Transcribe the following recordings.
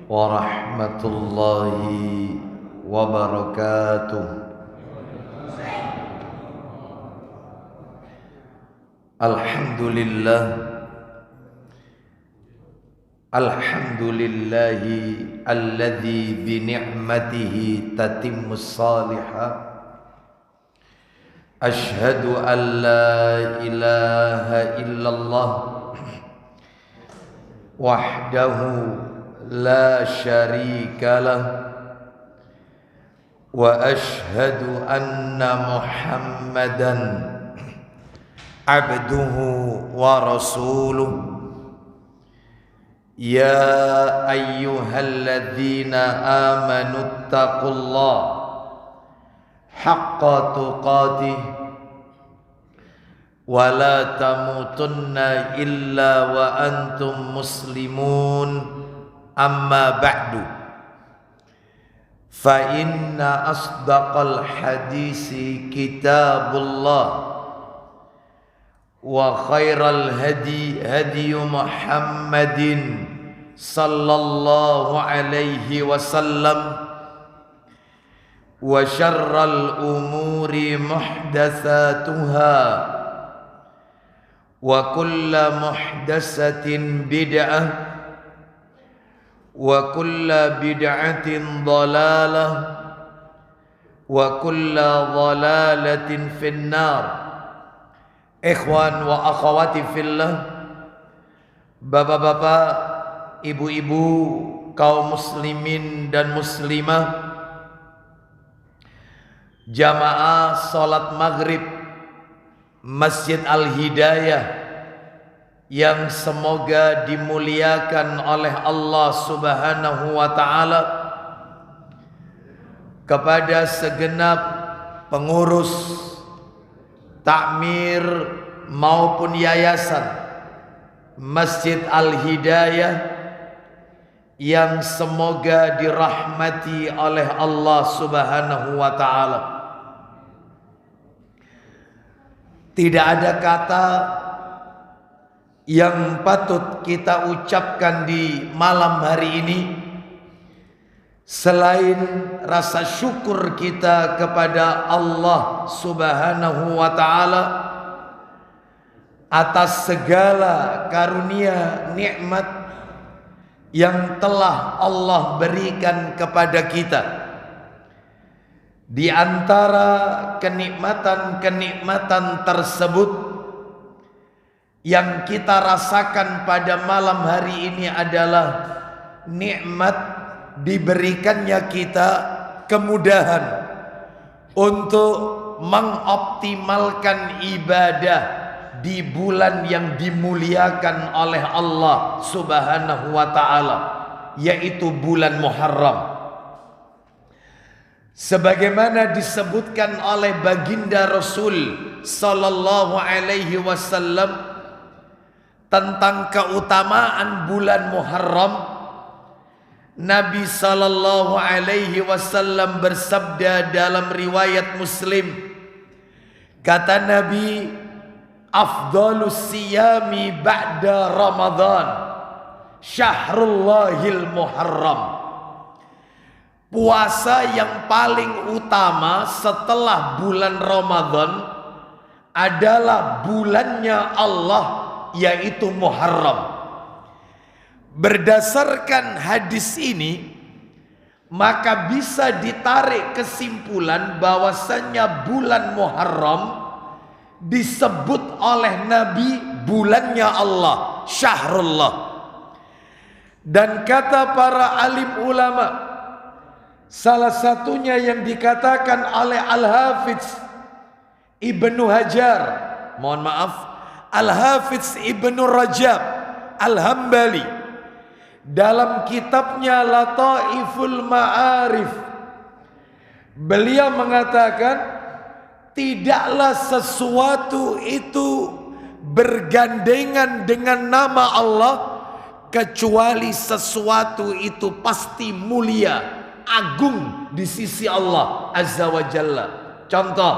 warahmatullahi wabarakatuh. Alhamdulillah, alhamdulillahi alladzi bi ni'matihi tatimmus salihah. Ashhadu an la ilaha illallah wahdahu la syarika lah wa ashhadu anna Muhammadan abduhu wa rasuluh. Ya ayyuhalladzina amanu taqullaha haqqa tuqatih wa la tamutunna illa wa antum muslimun. Amma ba'du, fa inna asdaqal hadisi kitabullah wa khairal hadi hadi Muhammadin sallallahu alaihi wasallam wa syarral umuri muhdatsatuha wa kullu muhdatsatin bid'ah wa kullu bid'atin dhalalah wa kullu dhalalatin finnar. Ikhwan wa akhwati fillah, bapak-bapak, ibu-ibu, kaum muslimin dan muslimah, jamaah salat maghrib Masjid Al-Hidayah yang semoga dimuliakan oleh Allah Subhanahu wa ta'ala, kepada segenap pengurus takmir maupun yayasan Masjid Al-Hidayah yang semoga dirahmati oleh Allah Subhanahu wa ta'ala. Tidak ada kata yang patut kita ucapkan di malam hari ini selain rasa syukur kita kepada Allah Subhanahu wa ta'ala atas segala karunia nikmat yang telah Allah berikan kepada kita. Di antara kenikmatan-kenikmatan tersebut, yang kita rasakan pada malam hari ini adalah nikmat diberikannya kita kemudahan untuk mengoptimalkan ibadah di bulan yang dimuliakan oleh Allah Subhanahu wa ta'ala, yaitu bulan Muharram. Sebagaimana disebutkan oleh baginda Rasul sallallahu alaihi wasallam tentang keutamaan bulan Muharram, Nabi sallallahu alaihi wasallam bersabda dalam riwayat Muslim, kata Nabi, afdhalus siyami ba'da Ramadan syahrullahil Muharram. Puasa yang paling utama setelah bulan Ramadan adalah bulannya Allah, yaitu Muharram. Berdasarkan hadis ini, maka bisa ditarik kesimpulan bahwasanya bulan Muharram disebut oleh Nabi bulannya Allah, syahrullah. Dan kata para alim ulama, salah satunya yang dikatakan oleh Al-Hafiz Ibnu Hajar, mohon maaf, Al-Hafiz Ibnu Rajab Al-Hambali, dalam kitabnya Lataiful Ma'arif, beliau mengatakan tidaklah sesuatu itu bergandengan dengan nama Allah kecuali sesuatu itu pasti mulia, agung di sisi Allah Azza wa Jalla. Contoh,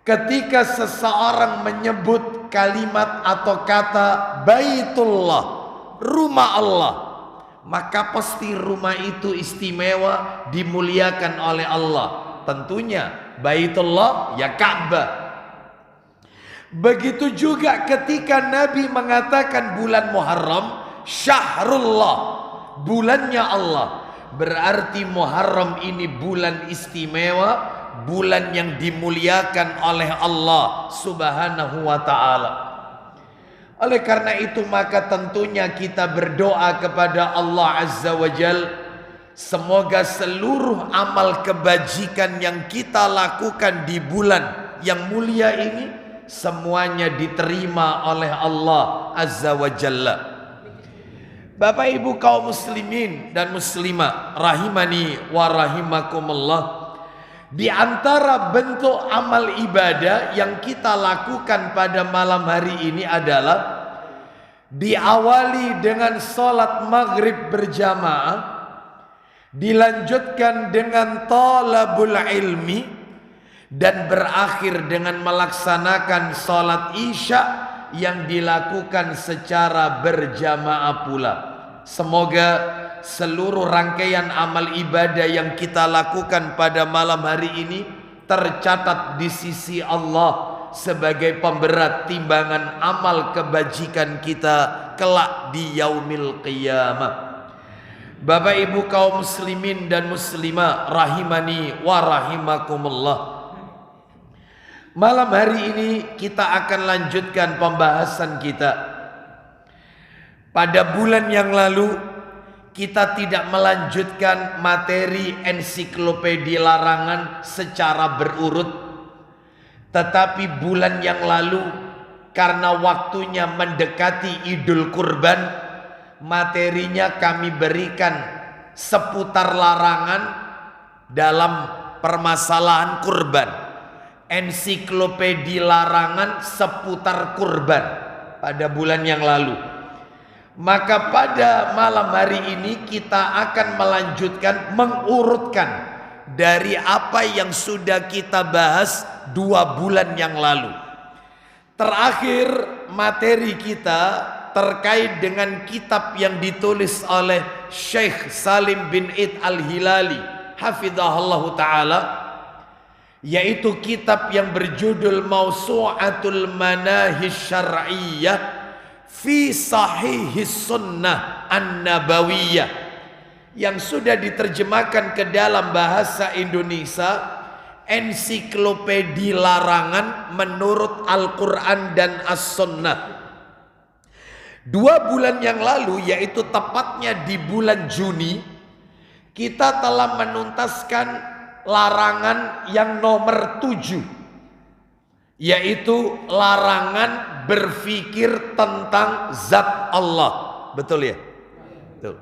ketika seseorang menyebut kalimat atau kata Baitullah, rumah Allah, maka pasti rumah itu istimewa, dimuliakan oleh Allah. Tentunya Baitullah ya Ka'bah. Begitu juga ketika Nabi mengatakan bulan Muharram syahrullah, bulannya Allah. Berarti Muharram ini bulan istimewa, bulan yang dimuliakan oleh Allah Subhanahu wa ta'ala. Oleh karena itu maka tentunya kita berdoa kepada Allah Azza wa Jal, semoga seluruh amal kebajikan yang kita lakukan di bulan yang mulia ini semuanya diterima oleh Allah Azza wa Jalla. Bapak Ibu kaum muslimin dan muslimah rahimani wa rahimakumullah, di antara bentuk amal ibadah yang kita lakukan pada malam hari ini adalah diawali dengan sholat maghrib berjamaah, dilanjutkan dengan talabul ilmi, dan berakhir dengan melaksanakan sholat isya yang dilakukan secara berjamaah pula. Semoga seluruh rangkaian amal ibadah yang kita lakukan pada malam hari ini tercatat di sisi Allah sebagai pemberat timbangan amal kebajikan kita kelak di yaumil qiyamah. Bapak Ibu kaum muslimin dan muslimah rahimani wa rahimakumullah, malam hari ini kita akan lanjutkan pembahasan kita. Pada bulan yang lalu kita tidak melanjutkan materi ensiklopedia larangan secara berurut, tetapi bulan yang lalu karena waktunya mendekati Idul Kurban, materinya kami berikan seputar larangan dalam permasalahan kurban. Ensiklopedia larangan seputar kurban pada bulan yang lalu. Maka pada malam hari ini kita akan melanjutkan mengurutkan dari apa yang sudah kita bahas 2 bulan yang lalu. Terakhir materi kita terkait dengan kitab yang ditulis oleh Syekh Salim bin Id Al-Hilali hafizahullah ta'ala, yaitu kitab yang berjudul Mausu'atul Manahij Syar'iyyah fi Sahihis Sunnah An-Nabawiyah, yang sudah diterjemahkan ke dalam bahasa Indonesia, ensiklopedia larangan menurut Al-Quran dan As-Sunnah. 2 bulan yang lalu, yaitu tepatnya di bulan Juni, kita telah menuntaskan larangan yang nomor 7, yaitu larangan berpikir tentang zat Allah. Betul ya? Betul.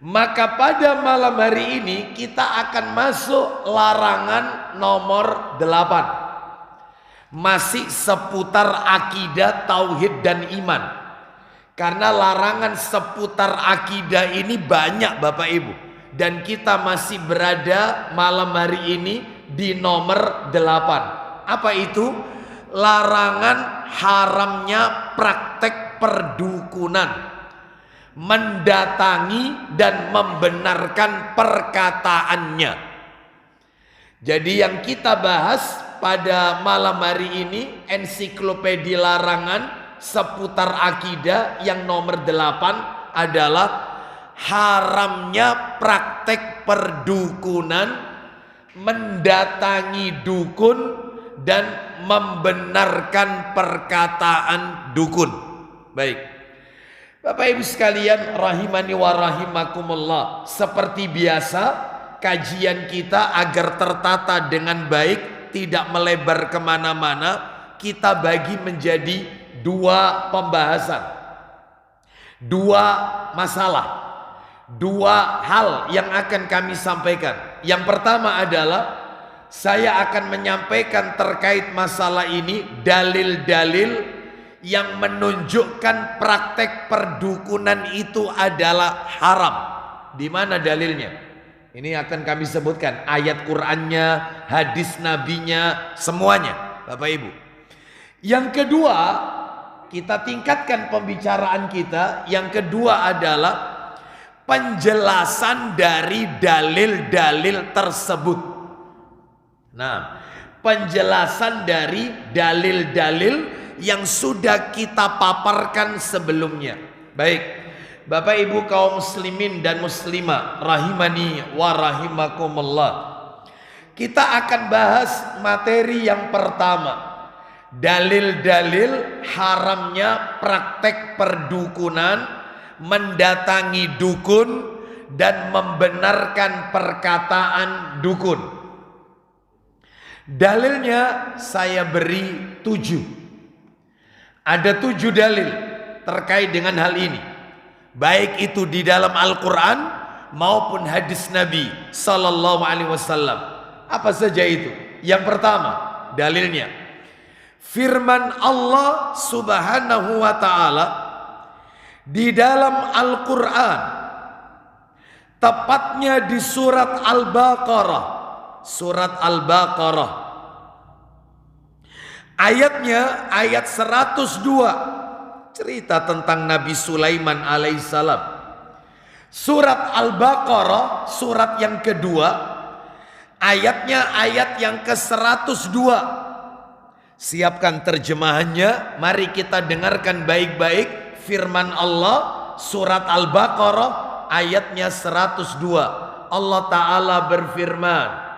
Maka pada malam hari ini kita akan masuk larangan nomor 8. Masih seputar akidah, tauhid dan iman. Karena larangan seputar akidah ini banyak Bapak Ibu. Dan kita masih berada malam hari ini di nomor 8. Apa itu? Larangan haramnya praktek perdukunan, mendatangi dan membenarkan perkataannya. Jadi yang kita bahas pada malam hari ini ensiklopedia larangan seputar akidah yang nomor 8 adalah haramnya praktek perdukunan, mendatangi dukun, dan membenarkan perkataan dukun. Baik, Bapak Ibu sekalian rahimani wa rahimakumullah, seperti biasa kajian kita agar tertata dengan baik, tidak melebar kemana-mana, kita bagi menjadi 2 pembahasan, 2 masalah, 2 hal yang akan kami sampaikan. Yang pertama adalah saya akan menyampaikan terkait masalah ini dalil-dalil yang menunjukkan praktek perdukunan itu adalah haram. Di mana dalilnya? Ini akan kami sebutkan ayat Qur'annya, hadis nabinya, semuanya Bapak Ibu. Yang kedua, kita tingkatkan pembicaraan kita. Yang kedua adalah penjelasan dari dalil-dalil tersebut. Nah, penjelasan dari dalil-dalil yang sudah kita paparkan sebelumnya. Baik, Bapak Ibu kaum muslimin dan muslimah rahimani wa rahimakumullah. Kita akan bahas materi yang pertama, dalil-dalil haramnya praktek perdukunan, mendatangi dukun dan membenarkan perkataan dukun. Dalilnya saya beri 7. Ada 7 dalil terkait dengan hal ini, baik itu di dalam Al-Quran maupun hadis Nabi Sallallahu Alaihi Wasallam. Apa saja itu? Yang pertama dalilnya firman Allah Subhanahu wa Ta'ala di dalam Al-Quran, tepatnya di surat Al-Baqarah. Surat Al-Baqarah ayatnya ayat 102, cerita tentang Nabi Sulaiman alaihissalam. Surat Al-Baqarah surat yang kedua, ayatnya ayat yang ke-102. Siapkan terjemahannya, mari kita dengarkan baik-baik firman Allah surat Al-Baqarah ayatnya 102. Allah Ta'ala berfirman,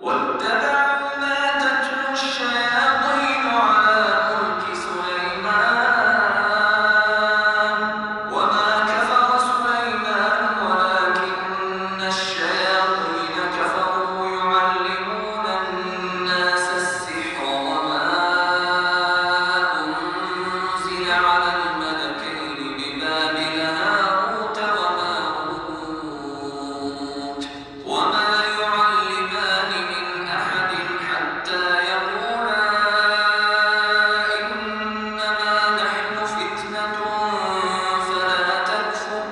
وَاتَّبَعُوا مَا تَتْلُو الشَّيَاطِينُ عَلَى مُلْكِ سُلَيْمَانَ وَمَا كَفَرَ سُلَيْمَانُ وَلَكِنَّ الشَّيَاطِينَ كَفَرُوا يُعَلِّمُونَ النَّاسَ السِّحْرَ وَمَا أُنزِلَ عَلَى الْمَلَكَيْنِ بِبَابِلَ هَارُوتَ وَمَارُوتَ وَمَا يُعَلِّمَانِ مِنْ أَحَدٍ حَتَّى يَقُولَا إِنَّمَا نَحْنُ فِتْنَةٌ فَلَا تَكْفُرْ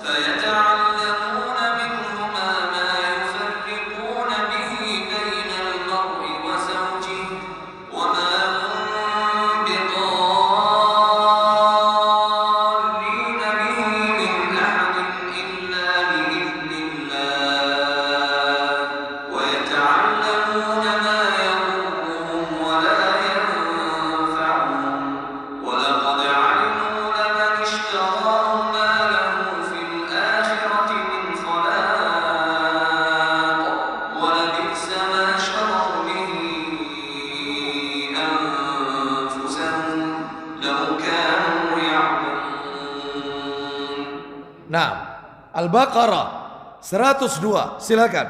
فَيَتَعَلَّمُونَ مِنْهُمَا مَا يُفَرِّقُونَ بِهِ بَيْنَ الْمَرْءِ وَزَوْجِهِ وَمَا هُمْ بِضَارِّينَ بِهِ مِنْ أَحَدٍ إِلَّا بِإِذْنِ اللَّهِ وَيَتَعَلَّمُونَ مَا يَضُرُّهُمْ وَلَا يَنفَعُهُمْ وَلَقَدْ عَلِمُوا لَمَنِ اشْتَرَاهُ مَا لَهُ فِي الْآخِرَةِ مِنْ خَلَاقٍ وَلَبِئْسَ مَا شَرَوْا بِهِ أَنفُسَهُمْ لَوْ كَانُوا يَعْلَمُونَ. Nah, Al-Baqarah 102, silakan.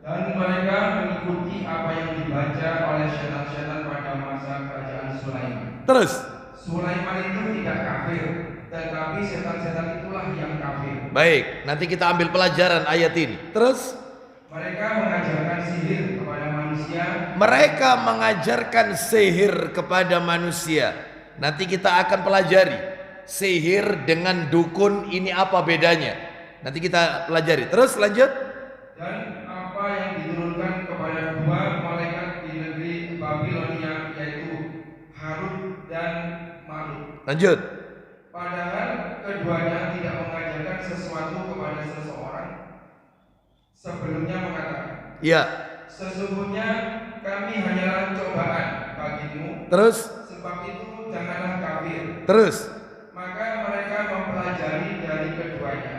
Dan mereka mengikuti apa yang dibaca oleh setan-setan pada masa kerajaan Sulaiman. Terus Sulaiman itu tidak kafir, tetapi setan-setan itulah yang kafir. baik, nanti kita ambil pelajaran ayat ini. Terus Mereka mengajarkan sihir kepada manusia. mereka mengajarkan sihir kepada manusia. Nanti kita akan pelajari sihir dengan dukun ini apa bedanya. Nanti kita pelajari. Terus lanjut. Dan apa yang diturunkan kepada dua malaikat di negeri Babilonia, yaitu Harut dan Marut. Lanjut. Padahal keduanya tidak mengajarkan sesuatu kepada seseorang. Sebelumnya mengatakan, Ya. sesungguhnya kami hanyalah cobaan bagimu, Terus. sebab itu janganlah kafir. Terus. Maka mereka mempelajari dari keduanya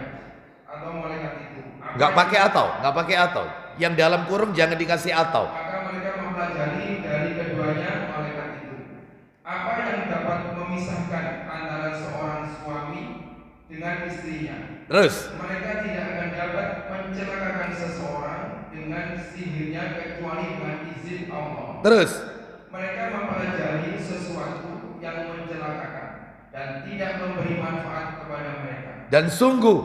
atau malaikat itu. Nggak pakai atau. Nggak pakai atau. Yang dalam kurung jangan dikasih atau. Maka mereka mempelajari dari keduanya malaikat itu. Apa yang dapat memisahkan antara seorang suami dengan istrinya. Terus. Mereka tidak akan dapat mencelakakan seseorang dengan sihirnya kecuali dengan izin Allah. Terus. Mereka mempelajari sesuatu yang mencelakakan dan tidak memberi manfaat kepada mereka. Dan sungguh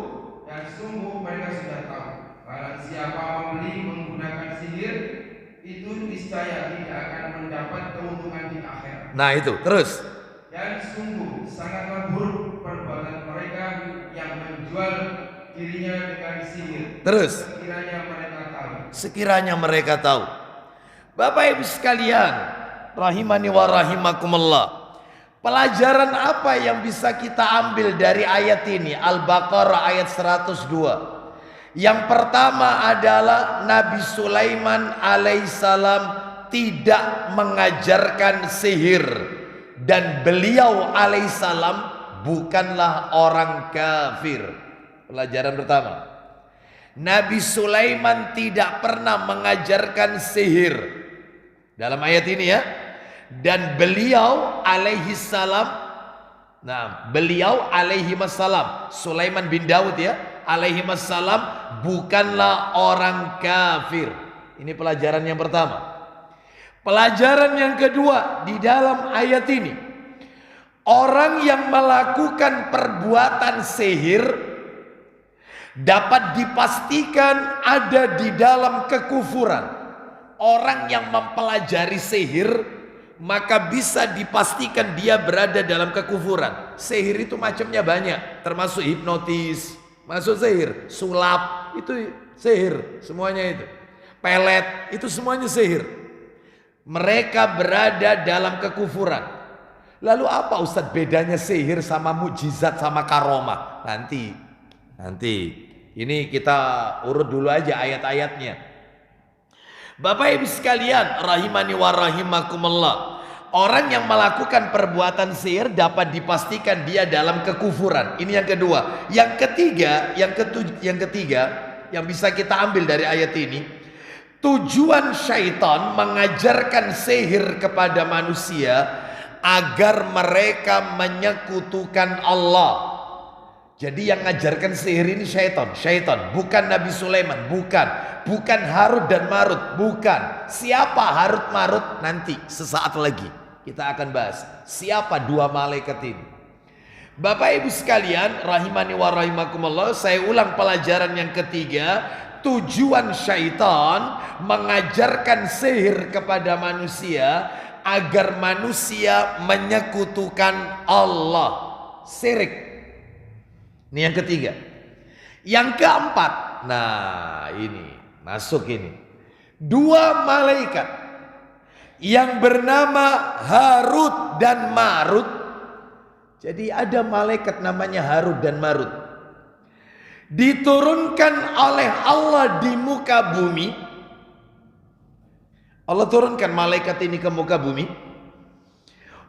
mereka sudah tahu, barang siapa membeli menggunakan sihir, itu niscaya tidak akan mendapat keuntungan di akhirat. nah itu. Terus. Dan sungguh sangatlah buruk perbuatan mereka yang menjual dirinya dengan sihir. Terus. Sekiranya mereka tahu. Bapak Ibu sekalian, rahimani wa rahimakumullah. Pelajaran apa yang bisa kita ambil dari ayat ini? Al-Baqarah ayat 102. Yang pertama adalah Nabi Sulaiman alaihissalam tidak mengajarkan sihir, dan beliau alaihissalam bukanlah orang kafir. Pelajaran pertama, Nabi Sulaiman tidak pernah mengajarkan sihir dalam ayat ini ya. Dan beliau alaihissalam, nah beliau alaihissalam, Sulaiman bin Daud ya, alaihissalam bukanlah orang kafir. Ini pelajaran yang pertama. Pelajaran yang kedua di dalam ayat ini, orang yang melakukan perbuatan sihir dapat dipastikan ada di dalam kekufuran. Orang yang mempelajari sihir maka bisa dipastikan dia berada dalam kekufuran. Sihir itu macamnya banyak, termasuk hipnotis, masuk sihir, sulap itu sihir, semuanya itu. Pelet itu semuanya sihir. Mereka berada dalam kekufuran. Lalu apa Ustadz bedanya sihir sama mukjizat sama karomah? Nanti ini kita urut dulu aja ayat-ayatnya. Bapak Ibu sekalian, rahimani wa rahimakumullah. Orang yang melakukan perbuatan sihir dapat dipastikan dia dalam kekufuran. Ini yang kedua. Yang ketiga yang bisa kita ambil dari ayat ini, tujuan syaitan mengajarkan sihir kepada manusia agar mereka menyekutukan Allah. Jadi yang mengajarkan sihir ini syaitan, bukan Nabi Sulaiman, bukan Harut dan Marut, bukan. Siapa Harut Marut? Nanti sesaat lagi kita akan bahas siapa dua malaikat ini. Bapak Ibu sekalian, rahimani wa rahimakumullah, saya ulang pelajaran yang ketiga. Tujuan syaitan mengajarkan sihir kepada manusia agar manusia menyekutukan Allah. Syirik. Ini yang ketiga. Yang keempat, nah ini masuk ini. Dua malaikat yang bernama Harut dan Marut. Jadi ada malaikat namanya Harut dan Marut. Diturunkan oleh Allah di muka bumi. Allah turunkan malaikat ini ke muka bumi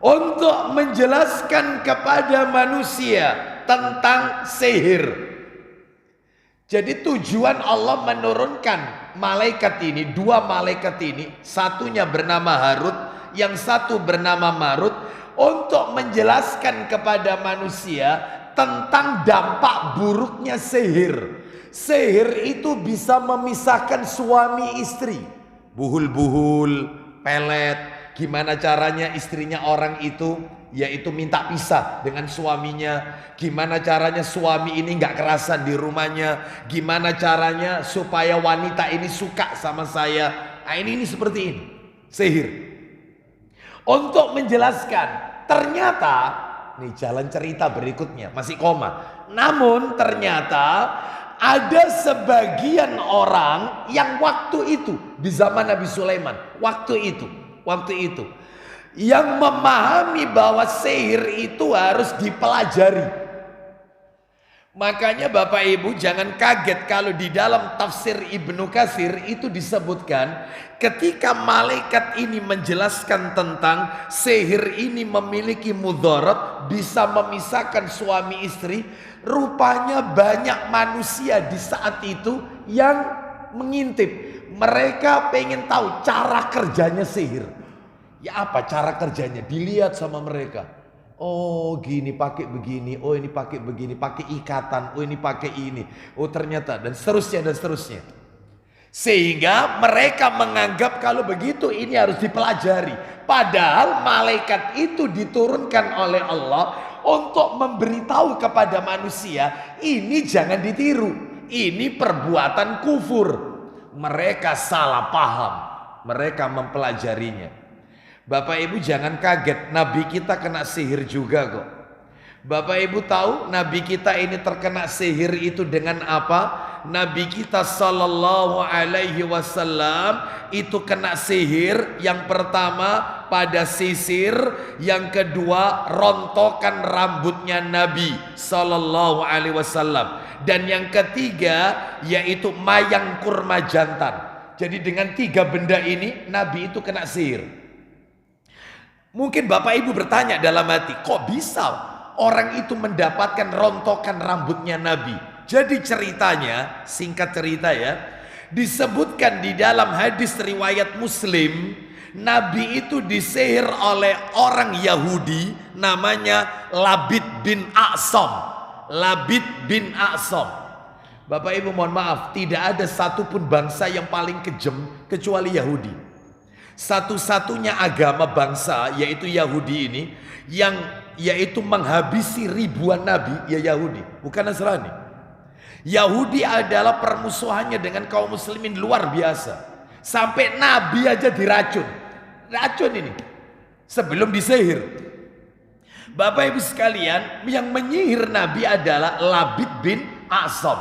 untuk menjelaskan kepada manusia tentang sihir. Jadi tujuan Allah menurunkan malaikat ini, dua malaikat ini, satunya bernama Harut, yang satu bernama Marut, untuk menjelaskan kepada manusia tentang dampak buruknya sihir. Sihir itu bisa memisahkan suami istri. Buhul-buhul, pelet, gimana caranya istrinya orang itu yaitu minta pisah dengan suaminya. Gimana caranya suami ini nggak kerasan di rumahnya. Gimana caranya supaya wanita ini suka sama saya. Nah ini seperti ini, sihir. Untuk menjelaskan, ternyata nih jalan cerita berikutnya masih koma. Namun ternyata ada sebagian orang yang waktu itu di zaman Nabi Sulaiman, waktu itu yang memahami bahwa sihir itu harus dipelajari. Makanya Bapak Ibu jangan kaget kalau di dalam tafsir Ibnu Katsir itu disebutkan ketika malaikat ini menjelaskan tentang sihir ini memiliki mudarat, bisa memisahkan suami istri, rupanya banyak manusia di saat itu yang mengintip. Mereka pengen tahu cara kerjanya sihir. Ya apa cara kerjanya? Dilihat sama mereka. Oh gini pakai begini, oh ini pakai begini, pakai ikatan, oh ini pakai ini, oh ternyata, dan seterusnya. Sehingga mereka menganggap kalau begitu ini harus dipelajari. Padahal malaikat itu diturunkan oleh Allah untuk memberitahu kepada manusia, ini jangan ditiru, ini perbuatan kufur. Mereka salah paham, mereka mempelajarinya. Bapak Ibu jangan kaget, Nabi kita kena sihir juga kok. Bapak Ibu tahu Nabi kita ini terkena sihir itu dengan apa? Nabi kita sallallahu alaihi wasallam itu kena sihir yang pertama pada sisir, yang kedua rontokan rambutnya Nabi Sallallahu Alaihi Wasallam, dan yang ketiga yaitu mayang kurma jantan. Jadi dengan 3 benda ini Nabi itu kena sihir. Mungkin Bapak Ibu bertanya dalam hati, kok bisa orang itu mendapatkan rontokan rambutnya Nabi? Jadi ceritanya, singkat cerita ya, disebutkan di dalam hadis riwayat Muslim, Nabi itu disihir oleh orang Yahudi namanya Labid bin A'sam. Labid bin A'sam. Bapak Ibu mohon maaf, tidak ada satupun bangsa yang paling kejam kecuali Yahudi. Satu-satunya agama bangsa yaitu Yahudi ini yang yaitu menghabisi ribuan nabi, ya Yahudi, bukan Nasrani. Yahudi adalah permusuhannya dengan kaum muslimin luar biasa. Sampai nabi aja diracun. Racun ini sebelum disihir. Bapak Ibu sekalian, yang menyihir nabi adalah Labid bin A'sam.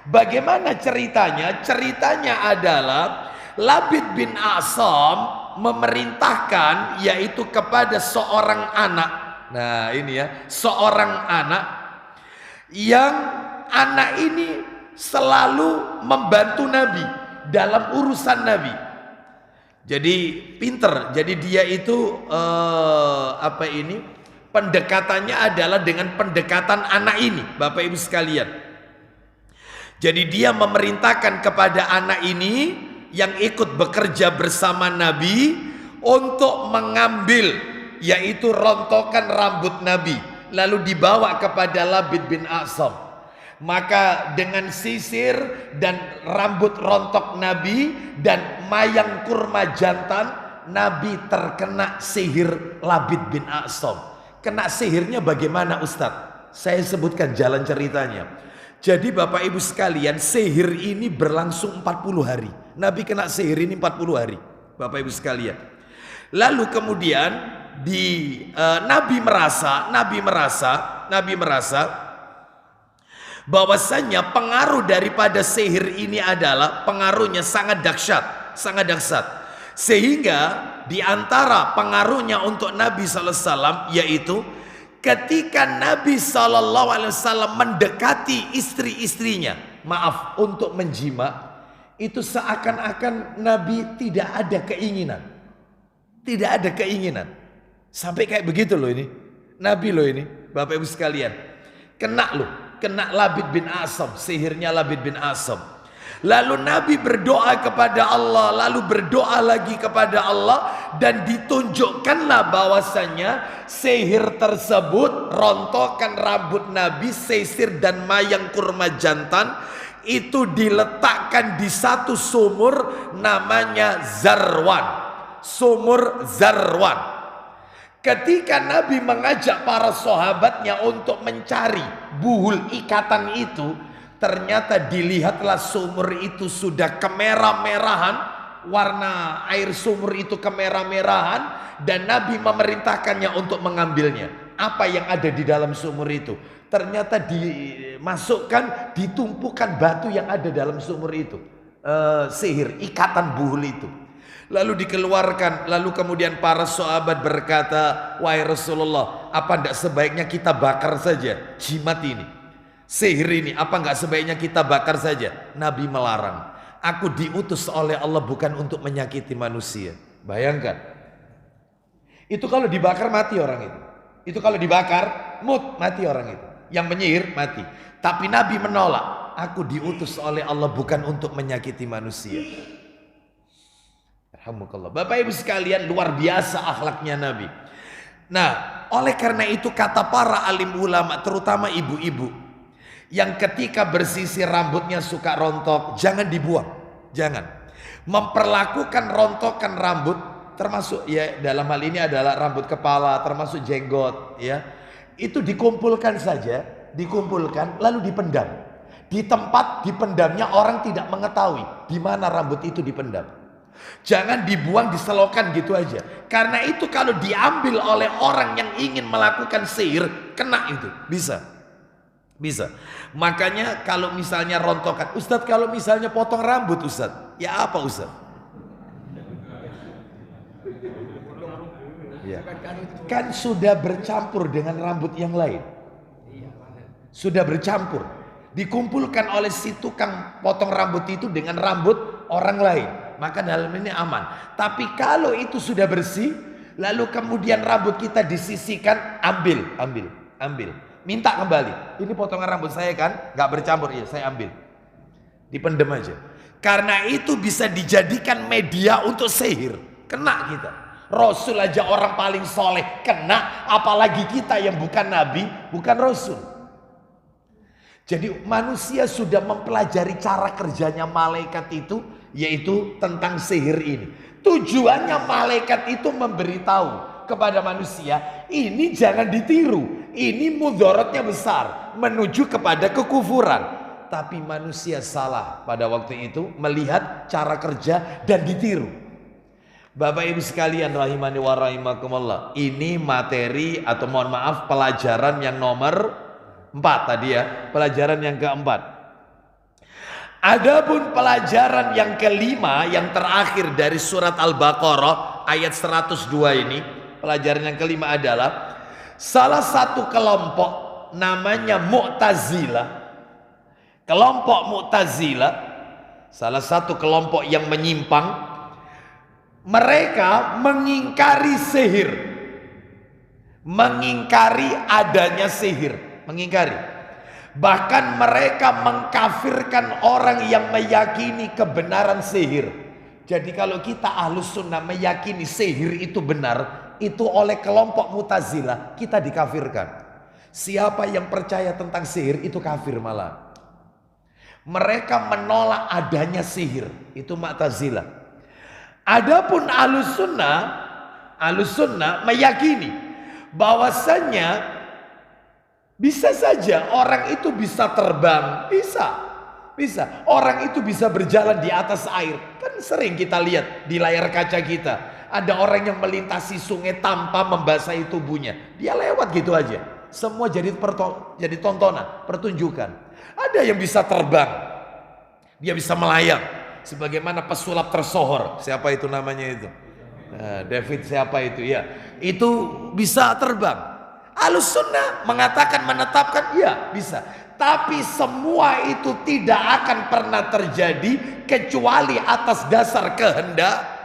Bagaimana ceritanya? Ceritanya adalah Labid bin A'sam memerintahkan yaitu kepada seorang anak. Nah ini ya, seorang anak yang anak ini selalu membantu Nabi dalam urusan Nabi. Jadi pinter. Jadi dia itu pendekatannya adalah dengan pendekatan anak ini, Bapak Ibu sekalian. Jadi dia memerintahkan kepada anak ini yang ikut bekerja bersama Nabi untuk mengambil yaitu rontokan rambut Nabi, lalu dibawa kepada Labid bin A'sam. Maka dengan sisir dan rambut rontok Nabi dan mayang kurma jantan, Nabi terkena sihir Labid bin A'sam. Kena sihirnya bagaimana Ustadz? Saya sebutkan jalan ceritanya. Jadi Bapak Ibu sekalian, sihir ini berlangsung 40 hari. Nabi kena sihir ini 40 hari, Bapak Ibu sekalian. Lalu kemudian Nabi merasa bahwasanya pengaruh daripada sihir ini adalah pengaruhnya sangat dahsyat, sangat dahsyat. Sehingga di antara pengaruhnya untuk Nabi sallallahu alaihi wasallam yaitu ketika Nabi sallallahu alaihi wasallam mendekati istri-istrinya, maaf, untuk menjima, itu seakan-akan Nabi tidak ada keinginan. Tidak ada keinginan. Sampai kayak begitu loh ini. Nabi loh ini, Bapak Ibu sekalian. Kena Labid bin A'sam, sihirnya Labid bin A'sam. Lalu Nabi berdoa kepada Allah, lalu berdoa lagi kepada Allah, dan ditunjukkanlah bahwasanya sihir tersebut, rontokan rambut Nabi, sisir dan mayang kurma jantan, itu diletakkan di satu sumur namanya Zarwan. Sumur Zarwan. Ketika Nabi mengajak para sahabatnya untuk mencari buhul ikatan itu, ternyata dilihatlah sumur itu sudah kemerah-merahan, warna air sumur itu kemerah-merahan, dan Nabi memerintahkannya untuk mengambilnya. Apa yang ada di dalam sumur itu? Ternyata dimasukkan, ditumpukan batu yang ada dalam sumur itu. Sihir, ikatan buhul itu. Lalu dikeluarkan, lalu kemudian para sahabat berkata, wahai Rasulullah, apa tidak sebaiknya kita bakar saja jimat ini, sihir ini, apa enggak sebaiknya kita bakar saja? Nabi melarang. Aku diutus oleh Allah bukan untuk menyakiti manusia. Bayangkan. Itu kalau dibakar mati orang itu. Itu kalau dibakar mati orang itu. Yang menyihir mati. Tapi Nabi menolak. Aku diutus oleh Allah bukan untuk menyakiti manusia. Alhamdulillah. Bapak Ibu sekalian, luar biasa akhlaknya Nabi. Nah, oleh karena itu kata para alim ulama, terutama ibu-ibu, yang ketika bersisir rambutnya suka rontok, jangan dibuang. Jangan. Memperlakukan rontokan rambut, termasuk ya dalam hal ini adalah rambut kepala, termasuk jenggot, ya. Itu dikumpulkan saja, dikumpulkan lalu dipendam. Di tempat dipendamnya orang tidak mengetahui di mana rambut itu dipendam. Jangan dibuang, diselokan gitu aja. Karena itu kalau diambil oleh orang yang ingin melakukan sihir, kena itu, bisa. Bisa. Makanya kalau misalnya rontokan, Ustadz kalau misalnya potong rambut Ustadz, ya apa Ustadz? Kan sudah bercampur dengan rambut yang lain. Sudah bercampur. Dikumpulkan oleh si tukang potong rambut itu dengan rambut orang lain. Maka dalam ini aman. Tapi kalau itu sudah bersih, lalu kemudian rambut kita disisihkan, ambil. Minta kembali. Ini potongan rambut saya kan, gak bercampur. Iya, saya ambil. Dipendem aja. Karena itu bisa dijadikan media untuk sihir. Kena kita. Rasul aja orang paling soleh kena, apalagi kita yang bukan nabi, bukan rasul. Jadi manusia sudah mempelajari cara kerjanya malaikat itu, yaitu tentang sihir ini. Tujuannya malaikat itu memberitahu kepada manusia, ini jangan ditiru, ini mudaratnya besar, menuju kepada kekufuran. Tapi manusia salah pada waktu itu melihat cara kerja dan ditiru. Bapak ibu sekalian rahimani wa rahimakumullah, ini materi atau mohon maaf pelajaran yang nomor 4 tadi ya, pelajaran yang keempat. Adapun pelajaran yang kelima, yang terakhir dari surat Al-Baqarah ayat 102 ini, pelajaran yang kelima adalah salah satu kelompok namanya Mu'tazilah. Kelompok Mu'tazilah, salah satu kelompok yang menyimpang, mereka mengingkari sihir, mengingkari adanya sihir. Mengingkari. Bahkan mereka mengkafirkan orang yang meyakini kebenaran sihir. Jadi kalau kita Ahlus Sunnah meyakini sihir itu benar, itu oleh kelompok Mu'tazilah kita dikafirkan. Siapa yang percaya tentang sihir itu kafir malah. Mereka menolak adanya sihir, itu Mu'tazilah. Adapun Ahlus Sunnah meyakini bahwasannya bisa saja orang itu bisa terbang, bisa. Orang itu bisa berjalan di atas air. Kan sering kita lihat di layar kaca kita. Ada orang yang melintasi sungai tanpa membasahi tubuhnya. Dia lewat gitu aja. Semua jadi tontonan, pertunjukan. Ada yang bisa terbang. Dia bisa melayang. Sebagaimana pesulap tersohor. Siapa itu namanya itu? Nah, David siapa itu ya? Itu bisa terbang. Ahlus Sunnah mengatakan, menetapkan, ya bisa. Tapi semua itu tidak akan pernah terjadi kecuali atas dasar kehendak.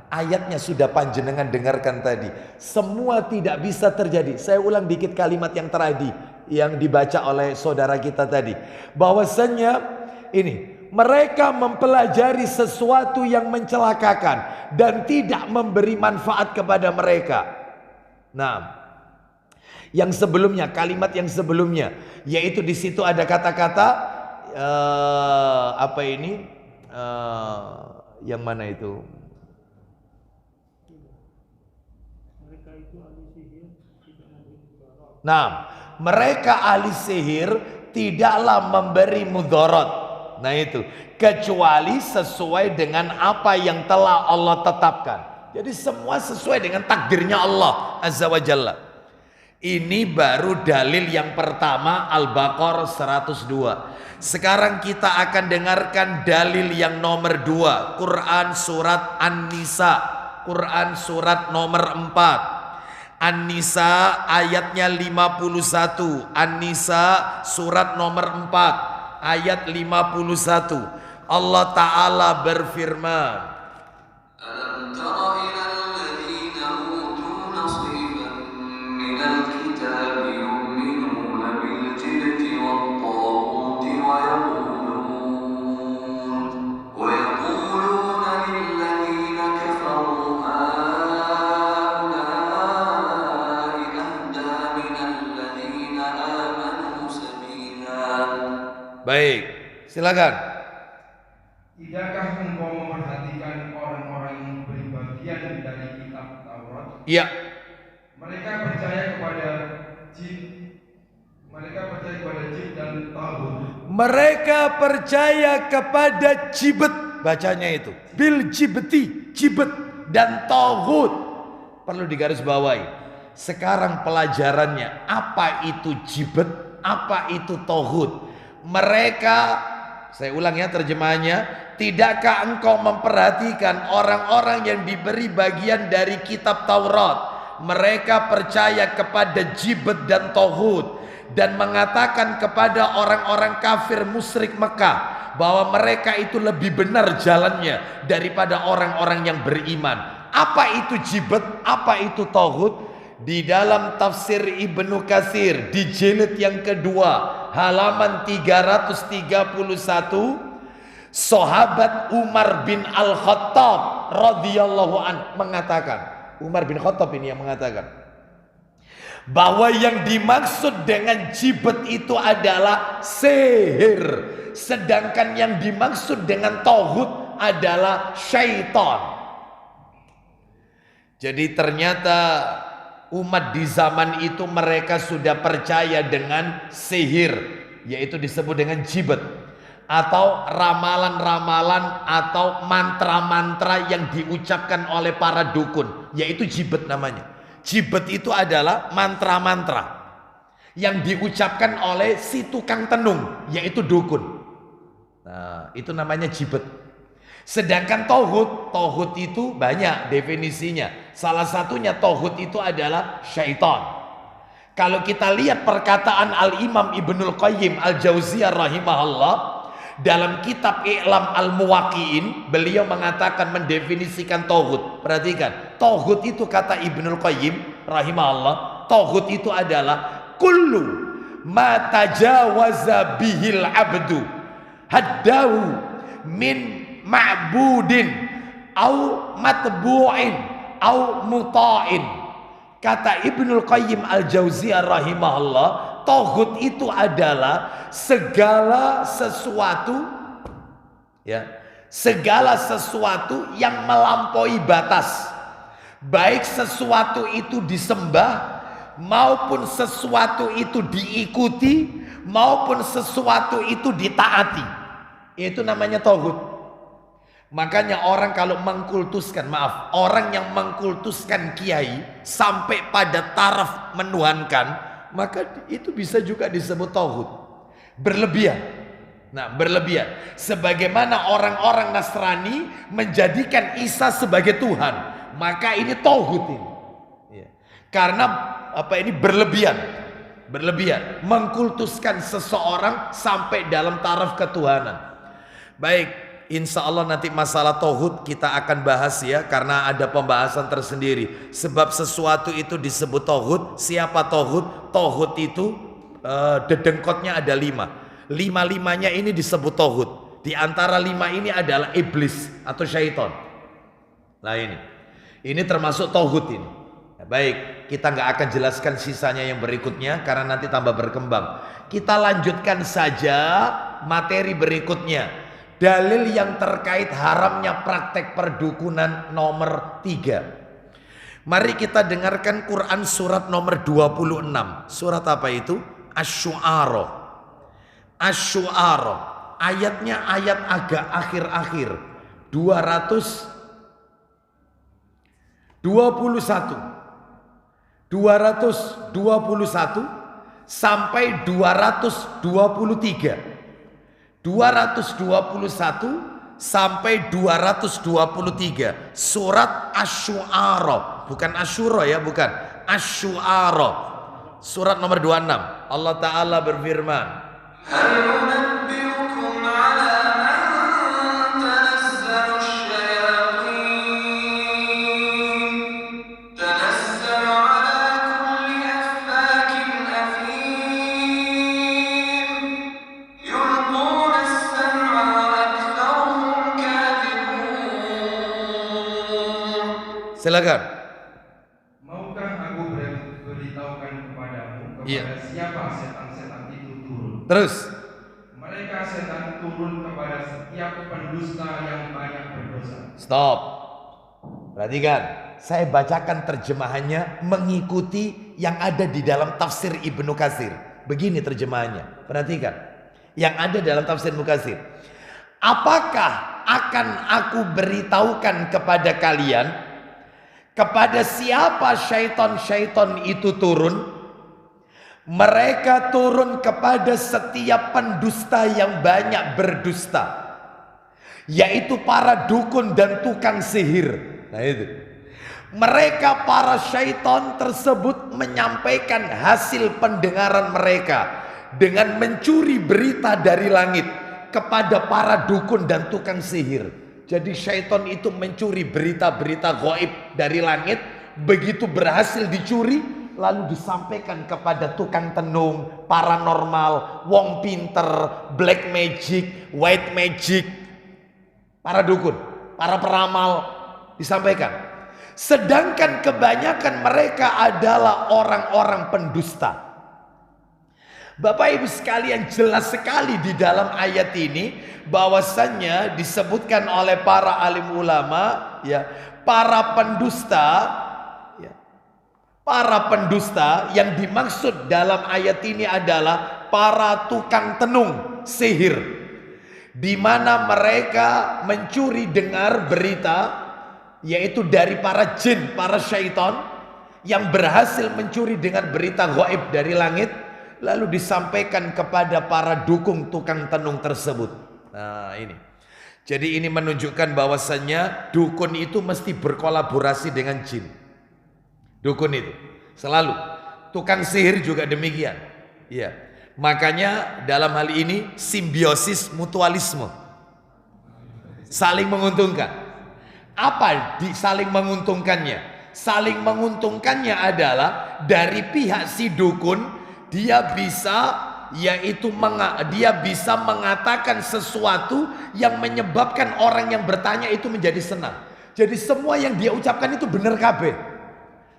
Ayatnya sudah panjenengan dengarkan tadi. Semua tidak bisa terjadi. Saya ulang dikit kalimat yang tadi yang dibaca oleh saudara kita tadi. Bahwasannya ini, mereka mempelajari sesuatu yang mencelakakan dan tidak memberi manfaat kepada mereka. Nah, yang sebelumnya, kalimat yang sebelumnya, yaitu di situ ada kata-kata apa ini? Yang mana itu? Nah, mereka ahli sihir tidaklah memberi mudarat. Nah itu, kecuali sesuai dengan apa yang telah Allah tetapkan. Jadi semua sesuai dengan takdirnya Allah Azza wa Jalla. Ini baru dalil yang pertama Al-Baqarah 102. Sekarang kita akan dengarkan dalil yang nomor 2, Quran surat An-Nisa, Quran surat nomor 4. An-Nisa ayatnya 51. An-Nisa surat nomor 4 ayat 51. Allah Ta'ala berfirman, Alam tara ila alladhina utu nasiban minal kitabi yu'minuna bil jibti wat taguti wa yaquluna lil ladhina kafaru haulai ahda minal ladhina amanu sabila. Baik, silakan. Tidakkah engkau memperhatikan orang-orang yang beribagian dari kitab Taurat? Iya. Mereka percaya kepada jin. Mereka percaya kepada jin dan tagut. Mereka percaya kepada jibet, bacanya itu bil jibeti, jibet dan tagut. Perlu digarisbawahi. Sekarang pelajarannya, apa itu jibet, apa itu tagut? Mereka, saya ulang ya terjemahannya, tidakkah engkau memperhatikan orang-orang yang diberi bagian dari kitab Taurat? mereka percaya kepada jibat dan tauhid dan mengatakan kepada orang-orang kafir musyrik Mekah bahwa mereka itu lebih benar jalannya daripada orang-orang yang beriman. Apa itu jibat? Apa itu tauhid? Di dalam tafsir Ibnu Katsir di jilid yang kedua halaman 331, sahabat Umar bin Al-Khattab radhiyallahu an mengatakan, Umar bin Khattab ini yang mengatakan bahwa yang dimaksud dengan jibat itu adalah sihir, sedangkan yang dimaksud dengan tauhid adalah syaitan. Jadi ternyata umat di zaman itu mereka sudah percaya dengan sihir, yaitu disebut dengan jibat, atau ramalan-ramalan atau mantra-mantra yang diucapkan oleh para dukun, yaitu jibat namanya. Jibat itu adalah mantra-mantra yang diucapkan oleh si tukang tenung, yaitu dukun. Nah, itu namanya jibat. Sedangkan tauhid itu banyak definisinya. Salah satunya tauhid itu adalah syaitan. Kalau kita lihat perkataan Al-Imam Ibnul Qayyim Al-Jauziyah rahimahullah dalam kitab I'lam Al-Muwaqqi'in, beliau mengatakan mendefinisikan tauhid. Perhatikan, tauhid itu kata Ibnul Qayyim rahimahullah, tauhid itu adalah kullu ma tajawaza bihil abdu haddahu min ma'budin au matbu'in au muta'in. Kata Ibnul Qayyim Al-Jauziyah rahimahullah, tauhid itu adalah segala sesuatu, ya, segala sesuatu yang melampaui batas, baik sesuatu itu disembah maupun sesuatu itu diikuti maupun sesuatu itu ditaati. Itu namanya tauhid. Makanya orang kalau mengkultuskan, orang yang mengkultuskan kiai sampai pada taraf menuhankan, maka itu bisa juga disebut tauhid. Berlebihan. Nah, berlebihan. Sebagaimana orang-orang Nasrani menjadikan Isa sebagai Tuhan, maka ini tauhid ini. Ya. Karena ini berlebihan. Berlebihan. Mengkultuskan seseorang sampai dalam taraf ketuhanan. Baik. Insya Allah nanti masalah tauhid kita akan bahas ya, karena ada pembahasan tersendiri. Sebab sesuatu itu disebut tauhid. Siapa tauhid? Tauhid itu dedengkotnya ada 5. 5-5-nya ini disebut tauhid. Di antara 5 ini adalah iblis atau syaitan. Nah ini termasuk tauhid ini. Nah, baik, kita nggak akan jelaskan sisanya yang berikutnya karena nanti tambah berkembang. Kita lanjutkan saja materi berikutnya. Dalil yang terkait haramnya praktek perdukunan nomor 3. Mari kita dengarkan Quran surat nomor 26. Surat apa itu? Asy-Syu'ara. Asy-Syu'ara. Ayatnya ayat agak akhir-akhir. 221 sampai 223. 221 sampai 223 surat Asy-Syu'ara, bukan Asyura ya, bukan Asy-Syu'ara, surat nomor 26. Allah Ta'ala berfirman, silakan. Maukah aku beritahukan kepadamu kepada siapa setan-setan itu turun? Terus. Mereka setan turun kepada setiap pendusta yang banyak berdosa. Stop. Perhatikan. Saya bacakan terjemahannya mengikuti yang ada di dalam tafsir Ibnu Katsir. Begini terjemahannya. Perhatikan. Yang ada dalam tafsir Ibnu Katsir. Apakah akan aku beritahukan kepada kalian kepada siapa syaitan-syaitan itu turun? Mereka turun kepada setiap pendusta yang banyak berdusta, yaitu para dukun dan tukang sihir. Nah itu. Mereka para syaitan tersebut menyampaikan hasil pendengaran mereka dengan mencuri berita dari langit kepada para dukun dan tukang sihir. Jadi syaitan itu mencuri berita-berita gaib dari langit. Begitu berhasil dicuri, lalu disampaikan kepada tukang tenung, paranormal, wong pinter, black magic, white magic, para dukun, para peramal, disampaikan. Sedangkan kebanyakan mereka adalah orang-orang pendusta. Bapak Ibu sekalian, jelas sekali di dalam ayat ini bahwasannya disebutkan oleh para alim ulama, ya, para pendusta. Para pendusta yang dimaksud dalam ayat ini adalah para tukang tenung sihir, di mana mereka mencuri dengar berita, yaitu dari para jin, para syaitan yang berhasil mencuri dengar berita gaib dari langit, lalu disampaikan kepada para dukung tukang tenung tersebut. Nah ini, jadi ini menunjukkan bahwasannya dukun itu mesti berkolaborasi dengan jin. Dukun itu selalu, tukang sihir juga demikian. Iya. Makanya dalam hal ini simbiosis mutualisme, saling menguntungkan. Apa saling menguntungkannya? Saling menguntungkannya adalah dari pihak si dukun, dia bisa mengatakan sesuatu yang menyebabkan orang yang bertanya itu menjadi senang. Jadi semua yang dia ucapkan itu benar kabeh.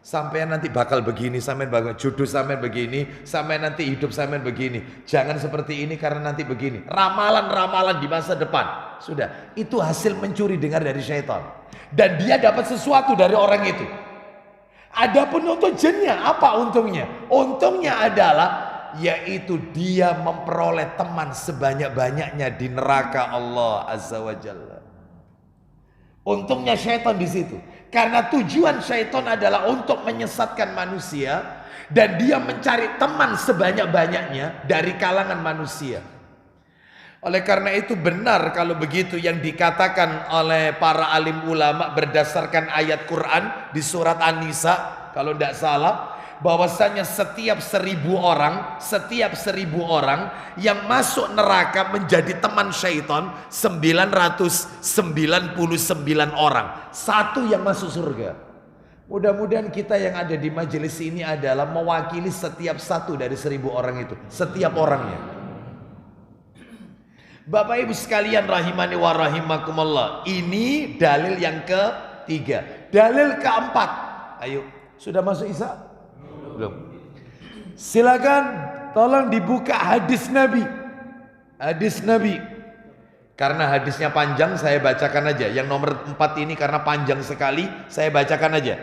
Sampai nanti bakal begini, sampai bakal jodoh sampai begini, sampai nanti hidup sampai begini. Jangan seperti ini karena nanti begini. Ramalan-ramalan di masa depan. Sudah, itu hasil mencuri dengar dari syaitan. Dan dia dapat sesuatu dari orang itu. Adapun untuk jinnya, apa untungnya? Untungnya adalah yaitu dia memperoleh teman sebanyak-banyaknya di neraka Allah Azza wa Jalla. Untungnya syaitan di situ. Karena tujuan syaitan adalah untuk menyesatkan manusia, dan dia mencari teman sebanyak-banyaknya dari kalangan manusia. Oleh karena itu benar kalau begitu yang dikatakan oleh para alim ulama berdasarkan ayat Quran di surat An-Nisa, kalau tidak salah, bahwasanya setiap 1000 orang yang masuk neraka menjadi teman syaitan 999 orang, satu yang masuk surga. Mudah-mudahan kita yang ada di majelis ini adalah mewakili setiap satu dari 1000 orang itu, setiap orangnya. Bapak Ibu sekalian rahimani wa rahimakumullah, ini dalil yang ketiga. Dalil keempat, ayo, sudah masuk Isya? Belum. Silakan tolong dibuka hadis Nabi. Hadis Nabi. Karena hadisnya panjang, saya bacakan aja. Yang nomor 4 ini karena panjang sekali, saya bacakan aja.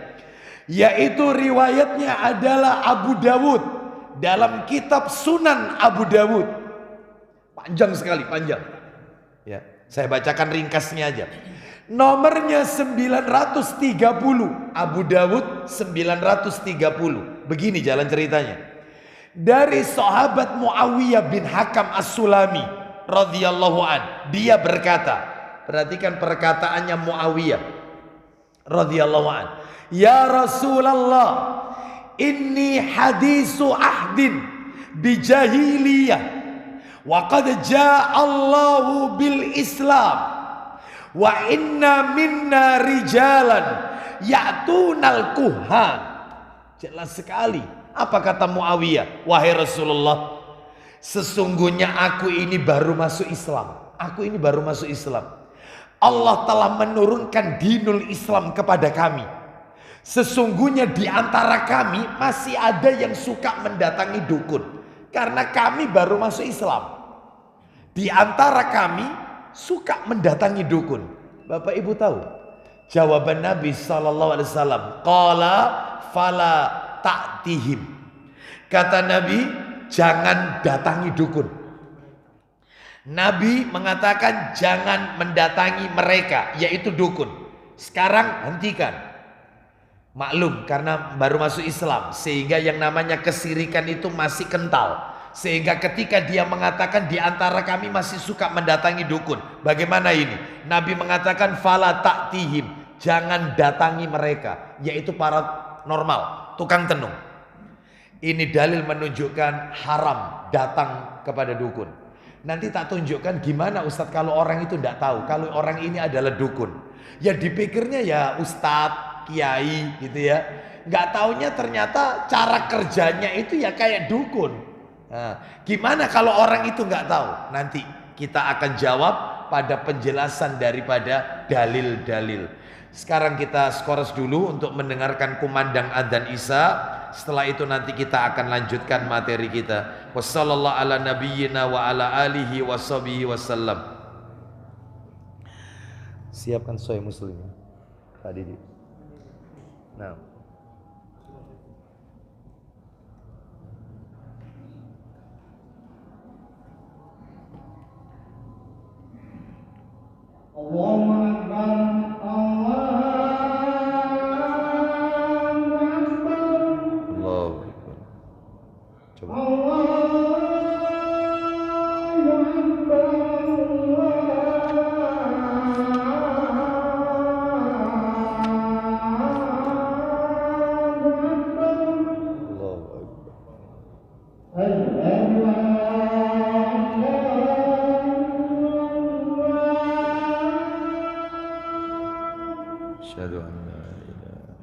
Yaitu riwayatnya adalah Abu Dawud dalam kitab Sunan Abu Dawud. Panjang sekali, panjang. Ya, saya bacakan ringkasnya aja. Nomornya 930, Abu Dawud 930. Begini jalan ceritanya. Dari sahabat Muawiyah bin Hakam As-Sulami radhiyallahu an, dia berkata, perhatikan perkataannya Muawiyah radhiyallahu an. Ya Rasulullah, inni hadisu ahdin bijahiliyah wa qad jaa Allahu bil Islam. Wa inna minna rijalan ya'tunal kuhan. Jelas sekali. Apa kata Muawiyah? Wahai Rasulullah, sesungguhnya aku ini baru masuk Islam. Aku ini baru masuk Islam. Allah telah menurunkan dinul Islam kepada kami. Sesungguhnya di antara kami masih ada yang suka mendatangi dukun, karena kami baru masuk Islam. Di antara kami suka mendatangi dukun. Bapak Ibu tahu jawaban Nabi SAW? Qala fala ta'tihim. Kata Nabi, jangan datangi dukun. Nabi mengatakan jangan mendatangi mereka, yaitu dukun. Sekarang hentikan. Maklum karena baru masuk Islam, sehingga yang namanya kesirikan itu masih kental. Sehingga ketika dia mengatakan di antara kami masih suka mendatangi dukun, bagaimana ini? Nabi mengatakan fala ta'tihim, jangan datangi mereka, yaitu para normal, tukang tenung. Ini dalil menunjukkan haram datang kepada dukun. Nanti tak tunjukkan gimana Ustadz kalau orang itu tidak tahu kalau orang ini adalah dukun. Ya dipikirnya ya Ustadz, kiai gitu ya. Nggak taunya ternyata cara kerjanya itu ya kayak dukun. Nah, gimana kalau orang itu nggak tahu? Nanti kita akan jawab pada penjelasan daripada dalil-dalil. Sekarang kita skors dulu untuk mendengarkan kumandang adzan Isya. Setelah itu nanti kita akan lanjutkan materi kita. Wassallallahu ala nabiyyina wa ala alihi washabihi wasallam. Siapkan Sahih Muslim Pak Didi. Nah. Allahu Akbar, Allahu Akbar. Coba. Asyhadu an la ilaha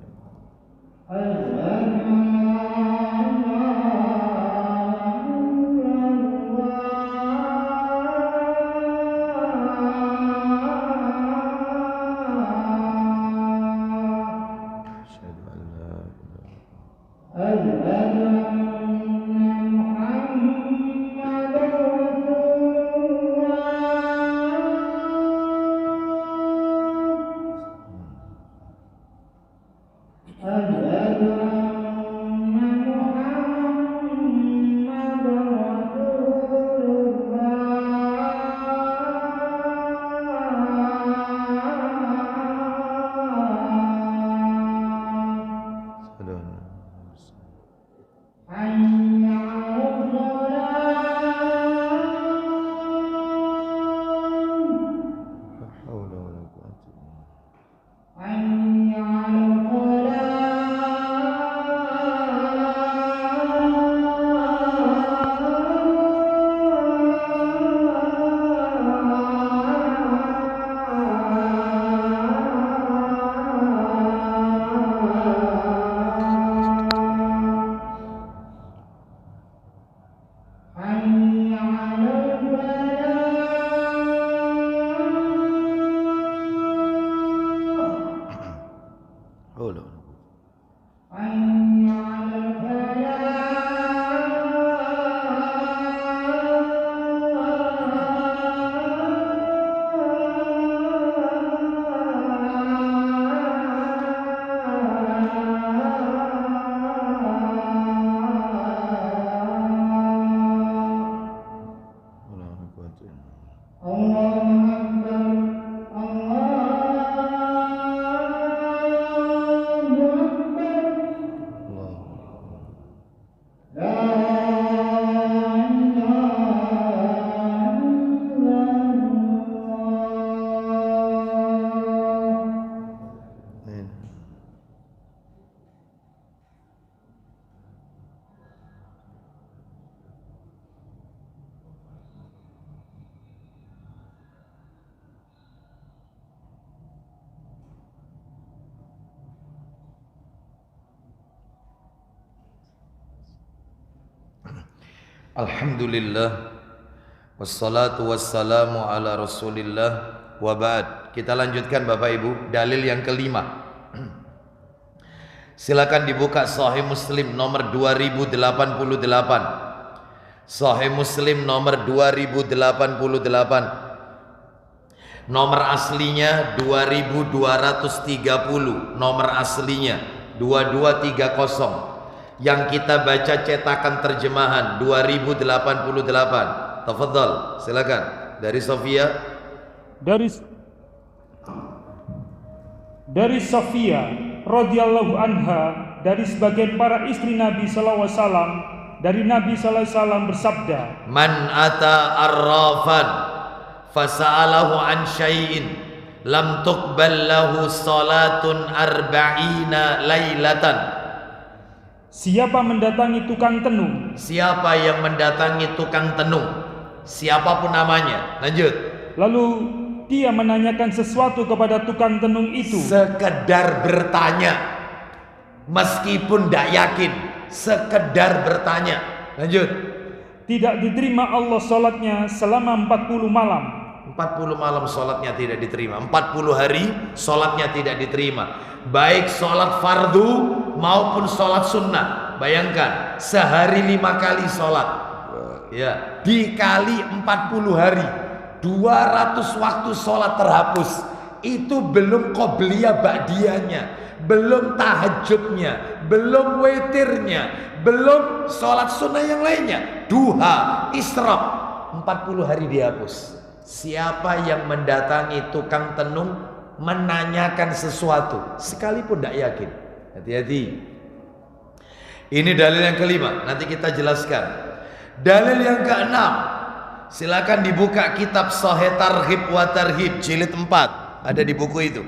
Alhamdulillah wassalatu wassalamu ala rasulillah wa ba'd. Kita lanjutkan Bapak Ibu, dalil yang kelima. Silakan dibuka Sahih Muslim nomor 2088. Sahih Muslim nomor 2088. Nomor aslinya 2230. Nomor aslinya 2230. Yang kita baca cetakan terjemahan 2088. Tafadhal, silakan. Dari Sofia. Dari Sofia radhiyallahu anha, dari sebagian para istri Nabi sallallahu alaihi wasallam, dari Nabi sallallahu alaihi wasallam bersabda, Man ata arrafan fasa'alahu an syai'in lam tuqbal lahu salatun arba'ina lailatan. Siapa mendatangi tukang tenung, Siapa yang mendatangi tukang tenung, siapapun namanya, lanjut, lalu dia menanyakan sesuatu kepada tukang tenung itu, sekedar bertanya, meskipun tidak yakin, sekedar bertanya, lanjut, tidak diterima Allah sholatnya selama 40 malam. 40 malam sholatnya tidak diterima, 40 hari sholatnya tidak diterima, baik sholat fardu maupun sholat sunnah. Bayangkan sehari 5 kali sholat, ya, dikali 40 hari, 200 waktu sholat terhapus. Itu belum qobliyah ba'diyahnya, belum tahajudnya, belum witirnya, belum sholat sunnah yang lainnya, duha, isyraq, 40 hari dihapus. Siapa yang mendatangi tukang tenung menanyakan sesuatu sekalipun tidak yakin, hati-hati. Ini dalil yang kelima, nanti kita jelaskan. Dalil yang keenam, silakan dibuka kitab Sahih Targhib wa Tarhib jilid 4, ada di buku itu.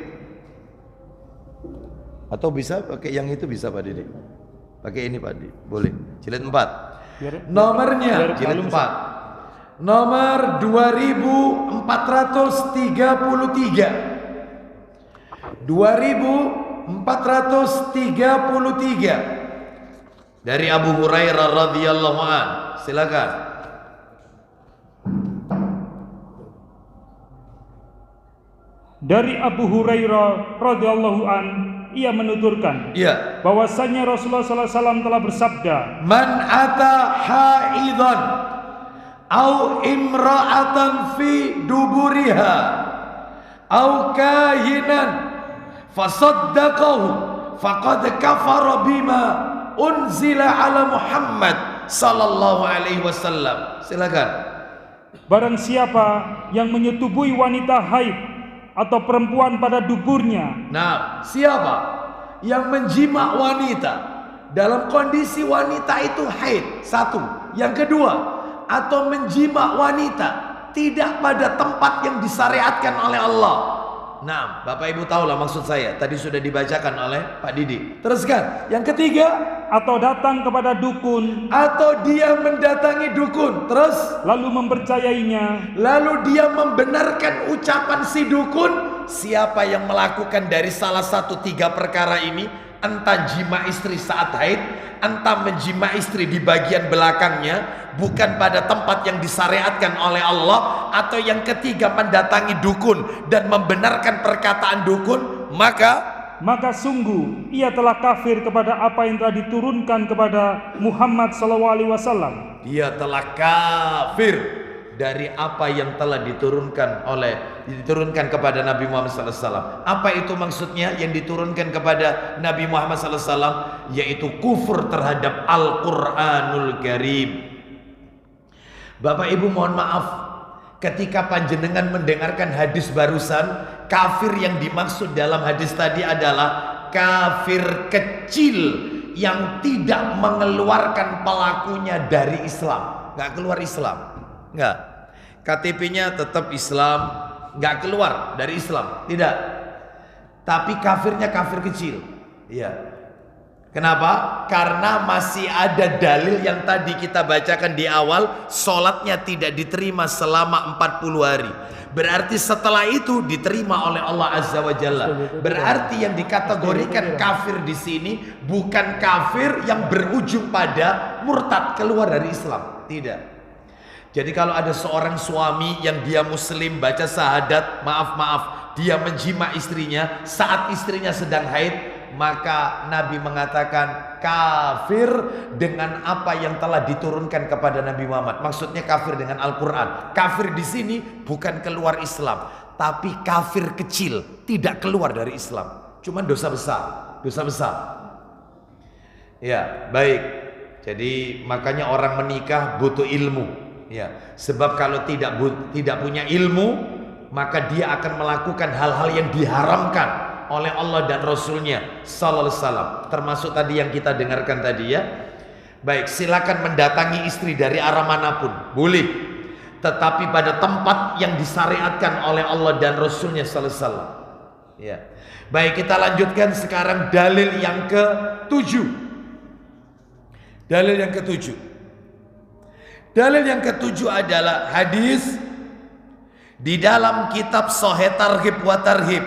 Atau bisa pakai yang itu, bisa Pak Didi. Pakai ini Pak Didi, boleh. Jilid 4. Nomornya jilid 4. Nomor 2433. 2433 dari Abu Hurairah radhiyallahu an. Silakan. Dari Abu Hurairah radhiyallahu an, ia menuturkan, Iya. bahwasanya Rasulullah SAW telah bersabda, Man ata haidan au imra'atan fi duburiha au kahinan fasaddaqahu faqad kafara bima unzila ala Muhammad sallallahu alaihi wasallam. Silakan. barang siapa yang menyetubuhi wanita haid atau perempuan pada duburnya, Nah, siapa yang menjima wanita dalam kondisi wanita itu haid? Satu. Yang kedua, atau menjima wanita tidak pada tempat yang disyariatkan oleh Allah. Nah, Bapak Ibu tahulah maksud saya. Tadi sudah dibacakan oleh Pak Didi. Teruskan. Yang ketiga, atau datang kepada dukun atau dia mendatangi dukun. Terus, lalu mempercayainya, lalu dia membenarkan ucapan si dukun. Siapa yang melakukan dari salah satu 3 perkara ini, entah jima istri saat haid, entah menjima istri di bagian belakangnya, bukan pada tempat yang disyariatkan oleh Allah, atau yang ketiga mendatangi dukun dan membenarkan perkataan dukun, maka sungguh ia telah kafir kepada apa yang telah diturunkan kepada Muhammad SAW. dia telah kafir dari apa yang telah diturunkan kepada Nabi Muhammad SAW. Apa itu maksudnya yang diturunkan kepada Nabi Muhammad SAW? Yaitu kufur terhadap Al-Quranul Karim. Bapak Ibu mohon maaf, ketika panjenengan mendengarkan hadis barusan, kafir yang dimaksud dalam hadis tadi adalah kafir kecil yang tidak mengeluarkan pelakunya dari Islam. Nggak keluar Islam, nggak. KTP-nya tetap Islam, nggak keluar dari Islam, tidak. Tapi kafirnya kafir kecil. Iya. Kenapa? Karena masih ada dalil yang tadi kita bacakan di awal, sholatnya tidak diterima selama 40 hari. Berarti setelah itu diterima oleh Allah Azza wa Jalla. Berarti yang dikategorikan kafir di sini bukan kafir yang berujung pada murtad, keluar dari Islam. Tidak. Jadi kalau ada seorang suami yang dia muslim, baca syahadat, maaf, dia menjima istrinya saat istrinya sedang haid, maka Nabi mengatakan kafir dengan apa yang telah diturunkan kepada Nabi Muhammad. Maksudnya kafir dengan Al-Quran. Kafir di sini bukan keluar Islam, tapi kafir kecil, tidak keluar dari Islam. Cuman dosa besar, dosa besar. Ya, baik. Jadi makanya orang menikah butuh ilmu. Ya, sebab kalau tidak punya ilmu, maka dia akan melakukan hal-hal yang diharamkan oleh Allah dan Rasulnya sallallahu alaihi wasallam. Termasuk tadi yang kita dengarkan tadi ya. Baik, silakan mendatangi istri dari arah manapun, boleh. tetapi pada tempat yang disyariatkan oleh Allah dan Rasulnya sallallahu alaihi wasallam. Ya. Baik, kita lanjutkan sekarang dalil yang ke-7. Dalil yang ke-7. Dalil yang ke-7 adalah hadis di dalam kitab Sahih Targhib wa Tarhib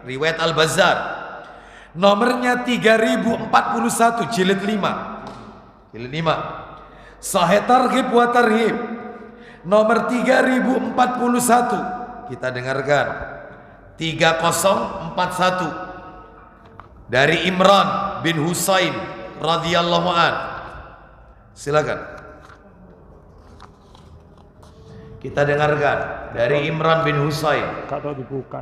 riwayat Al-Bazzar. Nomornya 3041 jilid 5. Jilid 5. Sahih Targhib wa Tarhib nomor 3041. Kita dengarkan 3041 dari Imran bin Husain radhiyallahu an. Silakan. Kita dengarkan dari Imran bin Husain. Kata dibuka.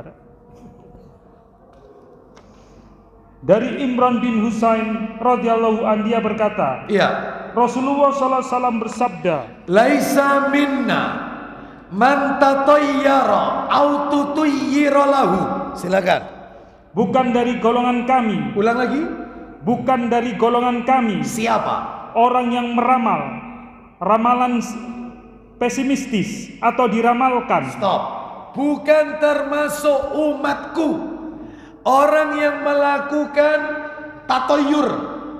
Dari Imran bin Husain radhiyallahu an, dia berkata, Iya. Rasulullah sallallahu alaihi wasallam bersabda, Laisa minna man tatayyara au tutayyira lahu. Silakan. bukan dari golongan kami, Ulang lagi. bukan dari golongan kami, Siapa? orang yang meramal ramalan pesimistis atau diramalkan. Stop. Bukan termasuk umatku orang yang melakukan tatoyur,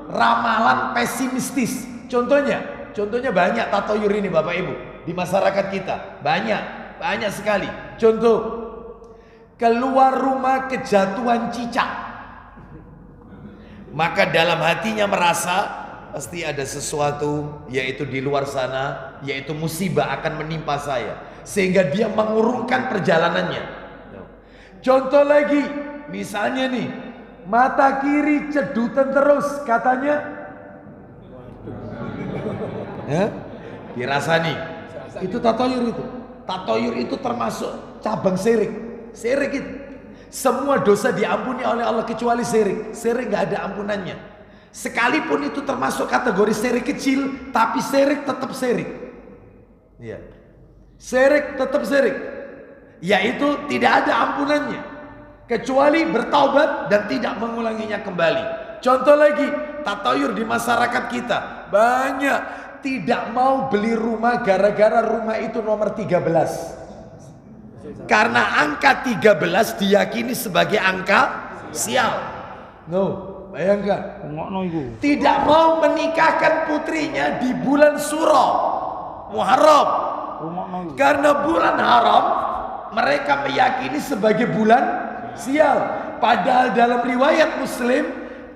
ramalan pesimistis. Contohnya banyak tatoyur ini Bapak Ibu di masyarakat kita. Banyak sekali. Contoh, keluar rumah kejatuhan cicak. Maka dalam hatinya merasa pasti ada sesuatu yaitu di luar sana, yaitu musibah akan menimpa saya, sehingga dia mengurungkan perjalanannya. Contoh lagi, misalnya nih, mata kiri cedutan terus katanya, dirasani. Itu tatoyur itu. Tatoyur itu termasuk cabang syirik. Syirik itu. Semua dosa diampuni oleh Allah kecuali syirik. Syirik gak ada ampunannya. Sekalipun itu termasuk kategori syirik kecil, tapi syirik tetap syirik. Iya. Syirik tetap syirik. Yaitu tidak ada ampunannya kecuali bertaubat dan tidak mengulanginya kembali. Contoh lagi, tatoyur di masyarakat kita banyak tidak mau beli rumah gara-gara rumah itu nomor 13. Karena angka 13 diyakini sebagai angka sial. Bayangkan. Tidak mau menikahkan putrinya di bulan Suro Muharram. Karena bulan haram mereka meyakini sebagai bulan sial. Padahal dalam riwayat Muslim,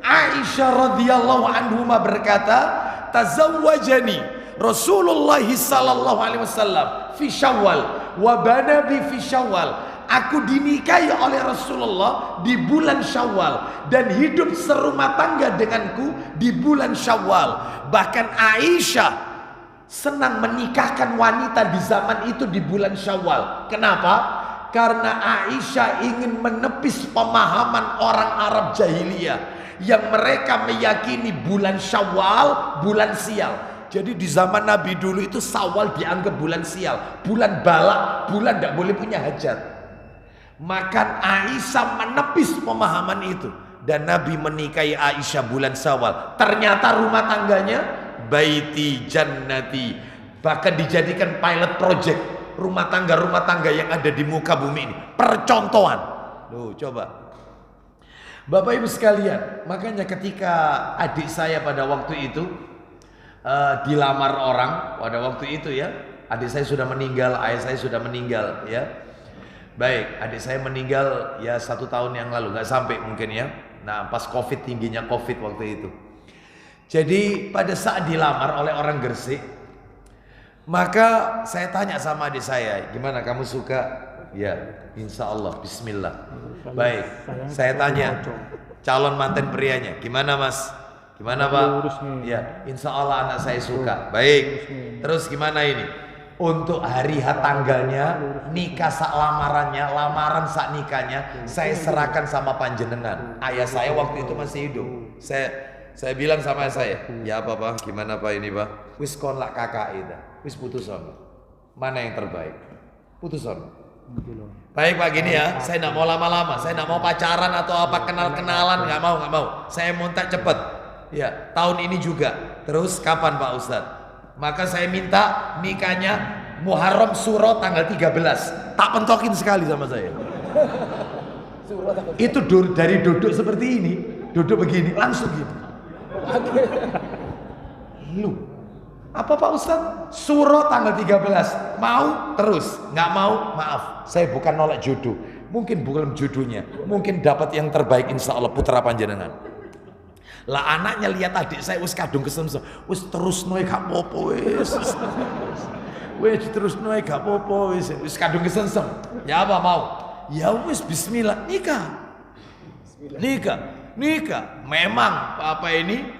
Aisyah radhiyallahu anhuma berkata, tazawwajani Rasulullah sallallahu alaihi wasallam fi Syawal wa bana bi fi Syawal. Aku dinikahi oleh Rasulullah di bulan Syawal dan hidup serumah tangga denganku di bulan Syawal. Bahkan Aisyah senang menikahkan wanita di zaman itu di bulan Syawal. Kenapa? Karena Aisyah ingin menepis pemahaman orang Arab jahiliyah yang mereka meyakini bulan Syawal bulan sial. Jadi di zaman Nabi dulu itu Syawal dianggap bulan sial, bulan balak, bulan tidak boleh punya hajat. Maka Aisyah menepis pemahaman itu dan Nabi menikahi Aisyah bulan Syawal. Ternyata rumah tangganya baiti jannati, bahkan dijadikan pilot project rumah tangga yang ada di muka bumi ini, percontohan. Loh, coba Bapak Ibu sekalian, makanya ketika adik saya pada waktu itu dilamar orang, pada waktu itu ya, adik saya sudah meninggal, ayah saya sudah meninggal ya. Baik, adik saya meninggal ya 1 tahun yang lalu, nggak sampai mungkin ya. Nah, pas COVID, tingginya COVID waktu itu. Jadi pada saat dilamar oleh orang Gresik, maka saya tanya sama adik saya, gimana kamu suka? Ya, insya Allah, bismillah. Baik, saya tanya calon mantan prianya, gimana mas? Gimana pak? Ya, insya Allah anak saya suka. Baik, terus gimana ini? Untuk hari tanggalnya, nikah sak lamarannya, lamaran sak nikahnya, saya serahkan sama panjenengan. Ayah saya waktu itu masih hidup. Saya bilang sama saya, ya apa pak? Gimana pak ini pak? Wis kon lak kakak itu, wis putuson. Mana yang terbaik? Putuson. Baik pak, gini ya, saya tidak mau lama-lama, saya tidak mau pacaran atau apa kenal-kenalan, nggak mau. Saya minta cepet, ya tahun ini juga. Terus kapan pak Ustadz? Maka saya minta nikahnya Muharram Suro tanggal 13. Tak pentokin sekali sama saya. Itu dari duduk seperti ini, duduk begini, langsung gini. Lu, apa Pak Ustadz? Suro tanggal 13. Mau terus, nggak mau maaf. Saya bukan nolak jodoh. Mungkin bukan jodohnya, mungkin dapat yang terbaik insya Allah putra panjenengan. Lah anaknya lihat adik saya wis kadung kesemsem, wis terus noe gak popo wis. Wis terus noe gak popo wis kadung kesemsem. Ya apa mau? Ya wis bismillah nikah. Nikah. Memang apa ini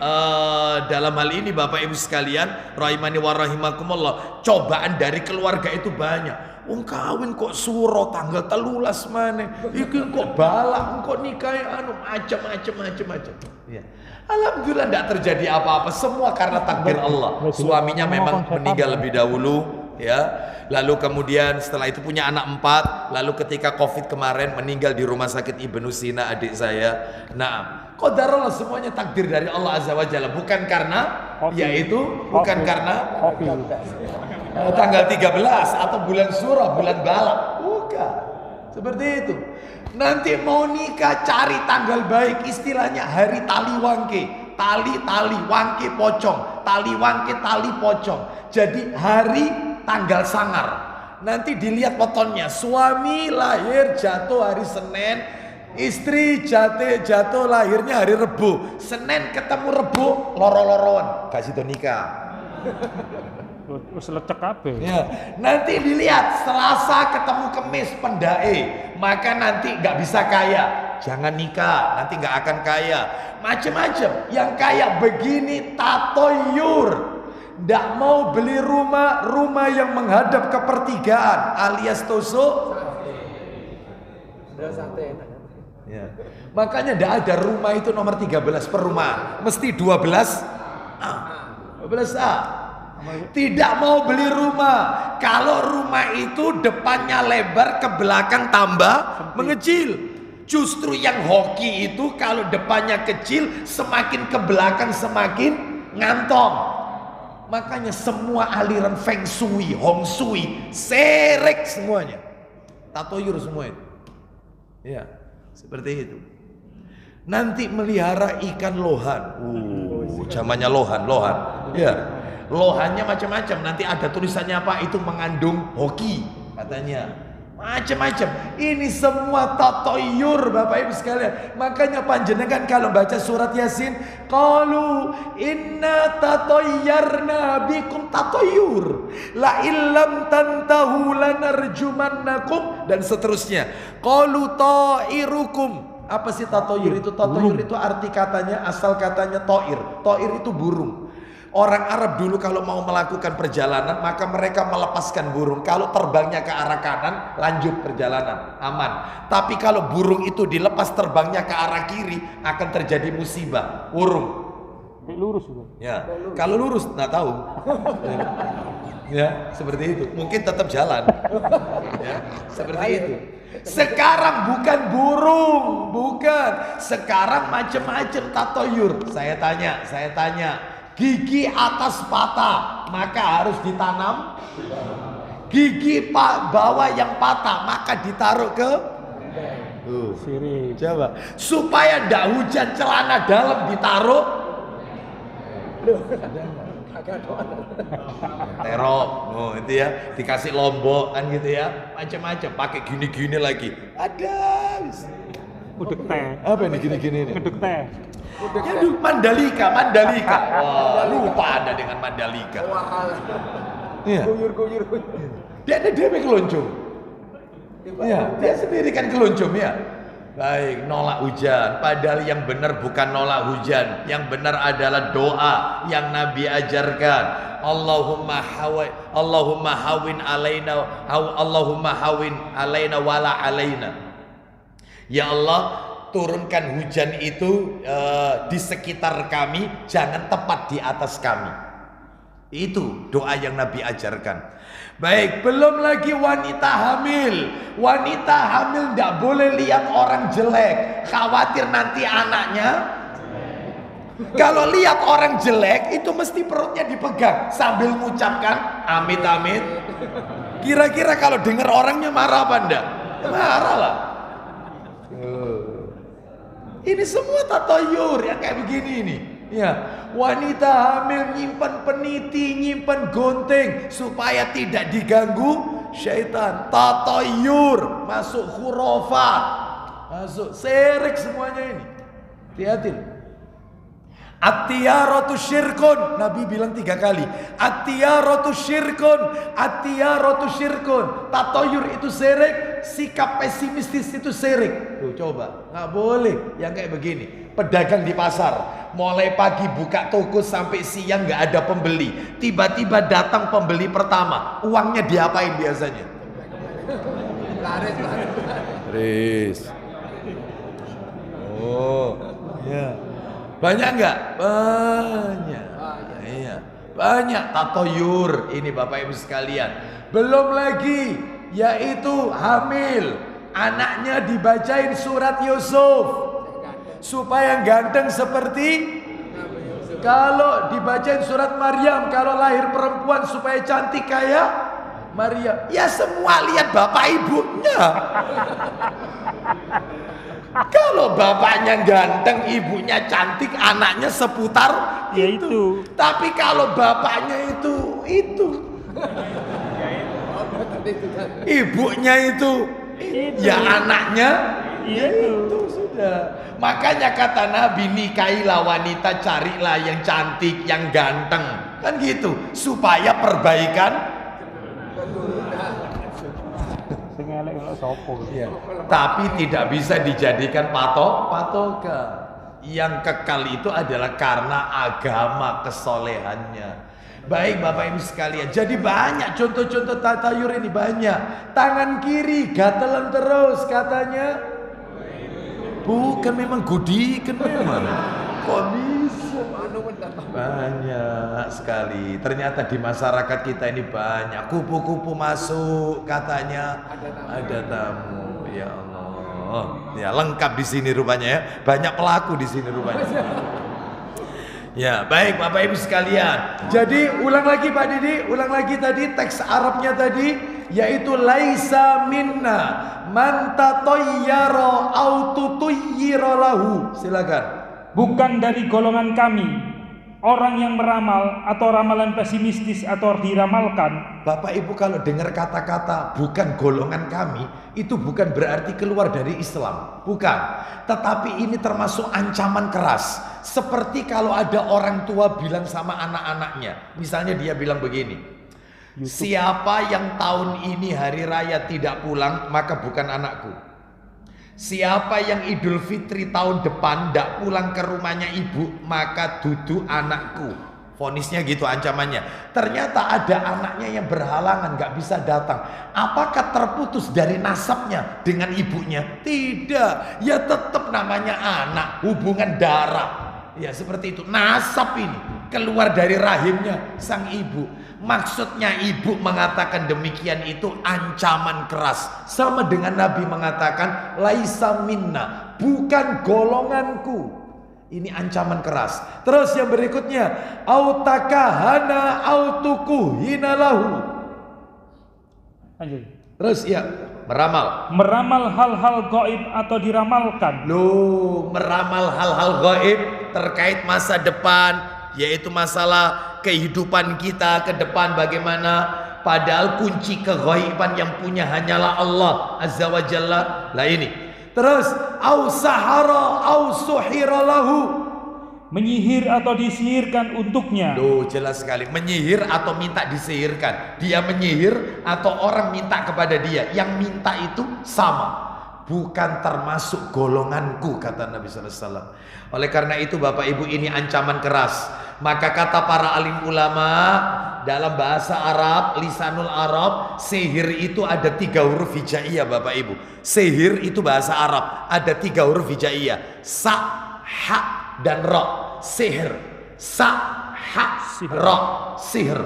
dalam hal ini Bapak Ibu sekalian, rahimani wa rahimakumullah, cobaan dari keluarga itu banyak. Kawin kok Suro tanggal 13 maneh. Iki kok balak, kok nikahi macam-macam. Ya. Alhamdulillah tidak terjadi apa-apa, semua karena takdir Allah. Suaminya memang meninggal lebih dahulu, ya. Lalu kemudian setelah itu punya anak 4. Lalu ketika Covid kemarin meninggal di rumah sakit Ibnu Sina adik saya. Nah, qadarullah, semuanya takdir dari Allah Azza wa Jalla, bukan karena tanggal 13 atau bulan Surah, bulan balak, bukan. Seperti itu. Nanti mau nikah cari tanggal baik, istilahnya hari tali wangke. Tali wangke pocong, tali wangke tali pocong. Jadi hari tanggal sangar. Nanti dilihat wetonnya, suami lahir jatuh hari Senin, istri jatuh lahirnya hari Rebu. Senin ketemu Rebu, loro-loroan, kasih tuh nikah. Wis lecek kabeh. Ya, nanti dilihat Selasa ketemu Kemis pendae, maka nanti nggak bisa kaya. Jangan nikah, nanti nggak akan kaya. Macem-macem. Yang kaya begini tatoyur. Nggak mau beli rumah yang menghadap ke pertigaan alias toso. Ya. Makanya nggak ada rumah itu nomor 13 perumahan, mesti 12A. Tidak mau beli rumah. Kalau rumah itu depannya lebar, ke belakang tambah mengecil. Justru yang hoki itu kalau depannya kecil, semakin ke belakang semakin ngantong. Makanya semua aliran feng shui, hong shui, serek semuanya. Tatoyur semua itu. Ya, seperti itu. Nanti melihara ikan lohan. Zamannya lohan. Ya. Lohannya macam-macam, nanti ada tulisannya apa, itu mengandung hoki katanya, macam-macam. Ini semua tatoyur Bapak Ibu sekalian. Makanya panjenengan kalau baca surat Yasin, qalu inna tatoyyarna bikum tatoyur la illam tantahu lanarjumannakum, dan seterusnya. Qalu ta'irukum. Apa sih tatoyur itu? Tatoyur itu arti katanya, asal katanya to'ir. To'ir itu burung. Orang Arab dulu kalau mau melakukan perjalanan, maka mereka melepaskan burung. Kalau terbangnya ke arah kanan, lanjut perjalanan, aman. Tapi kalau burung itu dilepas terbangnya ke arah kiri, akan terjadi musibah. Urung. Lurus juga. Ya, kalau lurus nggak tahu. Ya, seperti itu. Mungkin tetap jalan. Ya, seperti itu. Sekarang bukan burung, bukan. Sekarang macam-macam tatoyur. Saya tanya. Gigi atas patah, maka harus ditanam. Gigi bawah yang patah, maka ditaruh ke sirip. Coba. Supaya ndak hujan, celana dalam ditaruh. Terop, itu ya, dikasih lombok kan gitu ya, macam-macam. Pakai gini-gini lagi. Ada. Udek teh. Apa ini gini-gini ini? Udek teh. Aduh, Mandalika. Wah, lupa Anda dengan Mandalika. Iya. Guyur. Dia keloncong. Iya, dia sendiri kan keloncong ya. Baik, nolak hujan. Padahal yang benar bukan nolak hujan. Yang benar adalah doa yang Nabi ajarkan. Allahumma hawin alaina wala alaina. Ya Allah, turunkan hujan itu di sekitar kami, jangan tepat di atas kami. Itu doa yang Nabi ajarkan. Baik, belum lagi wanita hamil. Wanita hamil tidak boleh lihat orang jelek, khawatir nanti anaknya Kalau lihat orang jelek itu mesti perutnya dipegang sambil mengucapkan amit amit. Kira-kira kalau dengar orangnya marah apa enggak? Ya marah lah. Ini semua tatayur yang kayak begini nih. Ya, wanita hamil nyimpan peniti, nyimpan gonting supaya tidak diganggu syaitan. Tatayur, masuk khurafat, masuk syirik semuanya ini. Hati-hati. At-tiyaratu syirkun. Nabi bilang 3 kali. At-tiyaratu syirkun. At-tiyaratu syirkun. Tatayur itu syirik, sikap pesimistis itu syirik. Tuh coba, nggak boleh yang kayak begini. Pedagang di pasar, mulai pagi buka toko sampai siang nggak ada pembeli. Tiba-tiba datang pembeli pertama, uangnya diapain biasanya? Laris. Oh, ya. Banyak nggak? Banyak. Iya, banyak tatayur ini Bapak Ibu sekalian. Belum lagi yaitu hamil, anaknya dibacain surat Yusuf supaya ganteng seperti. Kalau dibacain surat Maryam, kalau lahir perempuan supaya cantik kayak Maryam. Ya semua lihat bapak ibunya. Kalau bapaknya ganteng, ibunya cantik, anaknya seputar itu. Tapi kalau bapaknya itu ibunya itu. Ya anaknya itu sudah. Makanya kata Nabi, nikahilah wanita, carilah yang cantik, yang ganteng. Kan gitu, supaya perbaikan. Ya. Tapi tidak bisa dijadikan patokan. Yang kekal itu adalah karena agama kesolehannya. Baik Bapak Ibu sekalian, jadi banyak contoh-contoh tatayur ini banyak. Tangan kiri gatelan terus katanya. Bukan, memang gudikan memang. Kok bisa? Banyak sekali. Ternyata di masyarakat kita ini banyak. Kupu-kupu masuk katanya. Ada tamu. Ya Allah. Ya lengkap di sini rupanya ya. Banyak pelaku di sini rupanya. Ya, baik Bapak Ibu sekalian. Jadi ulang lagi Pak Didi, ulang lagi tadi teks Arabnya tadi, yaitu laisa minna man tatayyara au tutayyira lahu. Silakan. Bukan dari golongan kami orang yang meramal atau ramalan pesimistis atau diramalkan. Bapak Ibu kalau dengar kata-kata bukan golongan kami, itu bukan berarti keluar dari Islam, bukan. Tetapi ini termasuk ancaman keras. Seperti kalau ada orang tua bilang sama anak-anaknya, misalnya dia bilang begini, siapa yang tahun ini hari raya tidak pulang, maka bukan anakku. Siapa yang Idul Fitri tahun depan tidak pulang ke rumahnya ibu, maka duduk anakku. Vonisnya gitu ancamannya. Ternyata ada anaknya yang berhalangan gak bisa datang. Apakah terputus dari nasabnya dengan ibunya? Tidak. Ya tetap namanya anak, hubungan darah. Ya seperti itu. Nasab ini keluar dari rahimnya sang ibu. Maksudnya ibu mengatakan demikian itu ancaman keras. Sama dengan Nabi mengatakan laisa minna, bukan golonganku. Ini ancaman keras. Terus yang berikutnya, autakahana autukuhina lahu. Terus ya, meramal. Meramal hal-hal gaib atau diramalkan. Loh, meramal hal-hal gaib terkait masa depan, yaitu masalah kehidupan kita ke depan bagaimana. Padahal kunci kegaiban yang punya hanyalah Allah Azza wa Jalla. Lah ini. Terus au sahara au suhira lahu. Menyihir atau disihirkan untuknya. Loh, jelas sekali. Menyihir atau minta disihirkan. Dia menyihir atau orang minta kepada dia. Yang minta itu sama. Bukan termasuk golonganku, kata Nabi SAW. Oleh karena itu Bapak Ibu, ini ancaman keras. Maka kata para alim ulama dalam bahasa Arab, lisanul Arab, sihir itu ada 3 huruf hijaiyah Bapak Ibu. Sihir itu bahasa Arab, ada 3 huruf hijaiyah. Sa, ha, dan ro. Sihir. Sa, ha, ro. Sihir.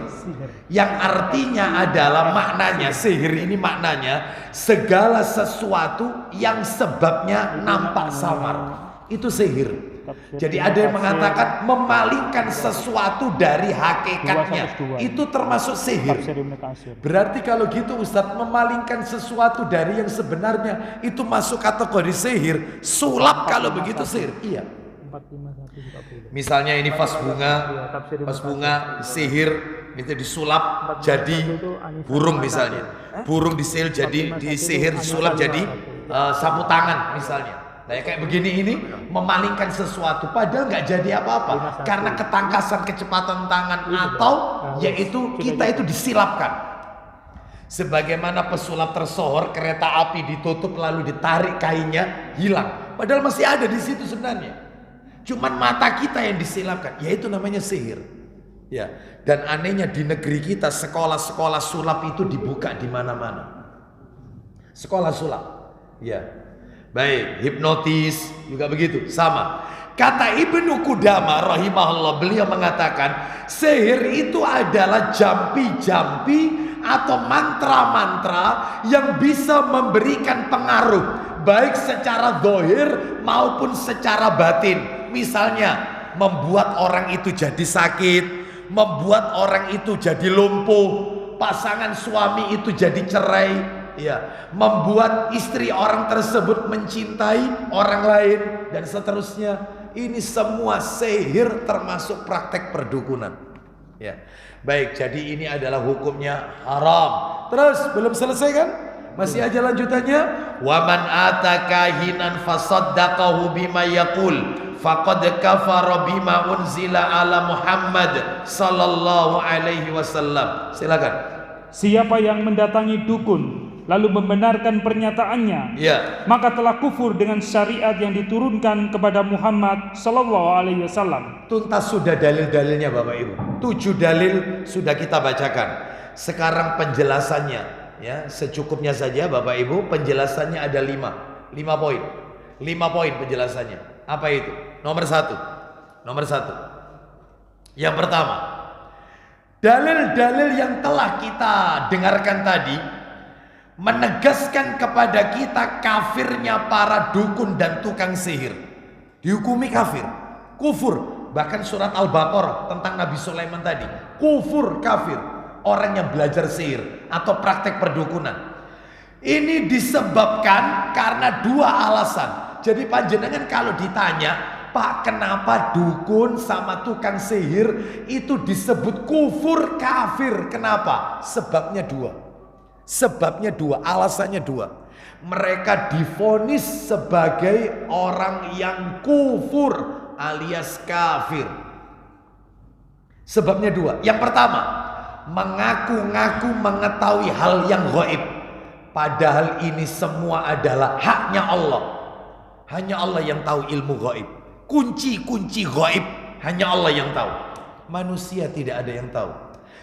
Yang artinya adalah maknanya, sihir ini maknanya segala sesuatu yang sebabnya nampak samar. Itu sihir. Jadi ada yang mengatakan memalingkan sesuatu dari hakikatnya, itu termasuk sihir. Berarti kalau gitu Ustadz, memalingkan sesuatu dari yang sebenarnya itu masuk kategori sihir. Sulap kalau begitu sihir. Iya. Misalnya ini vas bunga sihir, itu disulap jadi burung misalnya. Burung disihir jadi disihir disulap jadi sapu tangan misalnya. Nah, kayak begini ini memalingkan sesuatu padahal nggak jadi apa-apa karena ketangkasan kecepatan tangan atau yaitu kita itu disilapkan. Sebagaimana pesulap tersohor, kereta api ditutup lalu ditarik kainnya hilang, padahal masih ada di situ sebenarnya. Cuman mata kita yang disilapkan, yaitu namanya sihir. Ya, dan anehnya di negeri kita sekolah-sekolah sulap itu dibuka di mana-mana. Sekolah sulap. Ya. Baik, hipnotis juga begitu, sama. Kata Ibnu Qudamah rahimahullah, beliau mengatakan sihir itu adalah jampi-jampi atau mantra-mantra yang bisa memberikan pengaruh baik secara zahir maupun secara batin. Misalnya membuat orang itu jadi sakit, membuat orang itu jadi lumpuh, pasangan suami itu jadi cerai, ya, membuat istri orang tersebut mencintai orang lain dan seterusnya. Ini semua sihir termasuk praktek perdukunan. Ya. Baik, jadi ini adalah hukumnya haram. Terus belum selesai kan? Masih aja lanjutannya. Wa man atakahinan fasaddaqahu bima yaqul faqad kafara bima unzila ala Muhammad sallallahu alaihi wasallam. Silakan. Siapa yang mendatangi dukun lalu membenarkan pernyataannya, ya, maka telah kufur dengan syariat yang diturunkan kepada Muhammad sallallahu alaihi wasallam. Tuntas sudah dalil-dalilnya Bapak Ibu. 7 dalil sudah kita bacakan. Sekarang penjelasannya, ya, secukupnya saja Bapak Ibu. Penjelasannya ada 5 poin. 5 poin penjelasannya. Apa itu? Nomor 1. Yang pertama, dalil-dalil yang telah kita dengarkan tadi menegaskan kepada kita kafirnya para dukun dan tukang sihir. Dihukumi kafir, kufur. Bahkan surat Al-Baqarah tentang Nabi Sulaiman tadi, kufur, kafir orang yang belajar sihir atau praktek perdukunan. Ini disebabkan karena 2 alasan. Jadi panjenengan kalau ditanya, Pak, kenapa dukun sama tukang sihir itu disebut kufur, kafir? Kenapa? Sebabnya 2. Alasannya 2. Mereka divonis sebagai orang yang kufur alias kafir. Sebabnya 2. Yang pertama, mengaku-ngaku mengetahui hal yang gaib, padahal ini semua adalah haknya Allah. Hanya Allah yang tahu ilmu gaib. Kunci-kunci gaib hanya Allah yang tahu. Manusia tidak ada yang tahu.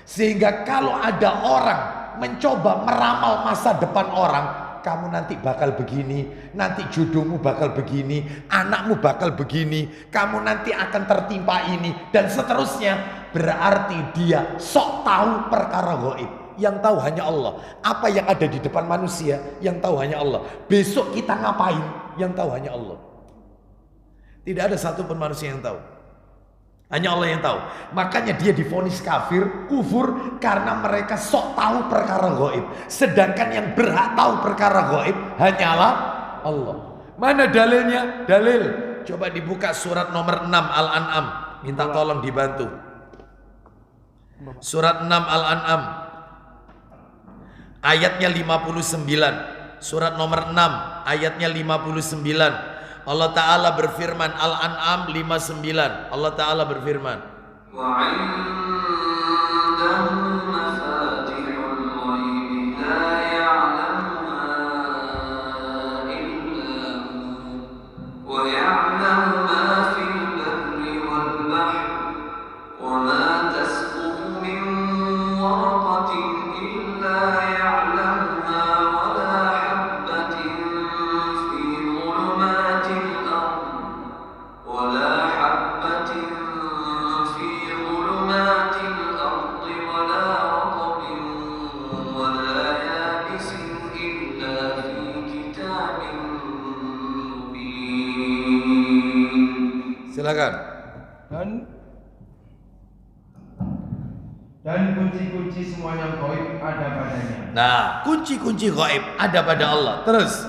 Sehingga kalau ada orang mencoba meramal masa depan orang, kamu nanti bakal begini, nanti jodohmu bakal begini, anakmu bakal begini, kamu nanti akan tertimpa ini dan seterusnya, berarti dia sok tahu perkara gaib. Yang tahu hanya Allah. Apa yang ada di depan manusia, yang tahu hanya Allah. Besok kita ngapain, yang tahu hanya Allah. Tidak ada satupun manusia yang tahu. Hanya Allah yang tahu. Makanya dia divonis kafir, kufur, karena mereka sok tahu perkara gaib. Sedangkan yang berhak tahu perkara gaib hanyalah Allah. Mana dalilnya? Dalil. Coba dibuka surat nomor 6 Al-An'am. Minta tolong dibantu. Surat 6 Al-An'am. Ayatnya 59. Surat nomor 6 ayatnya 59. Allah Ta'ala berfirman, Al-An'am 59. Allah Ta'ala berfirman, wa 'indahu mafatihul ghaib la ya'lamuha illa hu wa ya'lamu ma fil barri wal bahri wa ma tasqutu min waraqatin illa ya'lamuha wa la habbatin fi dhulumatil ولا حبة في ظلمات الأرض ولا Silakan. Dan kunci-kunci semua yang gaib ada padanya. Nah, kunci-kunci gaib ada pada Allah. Terus.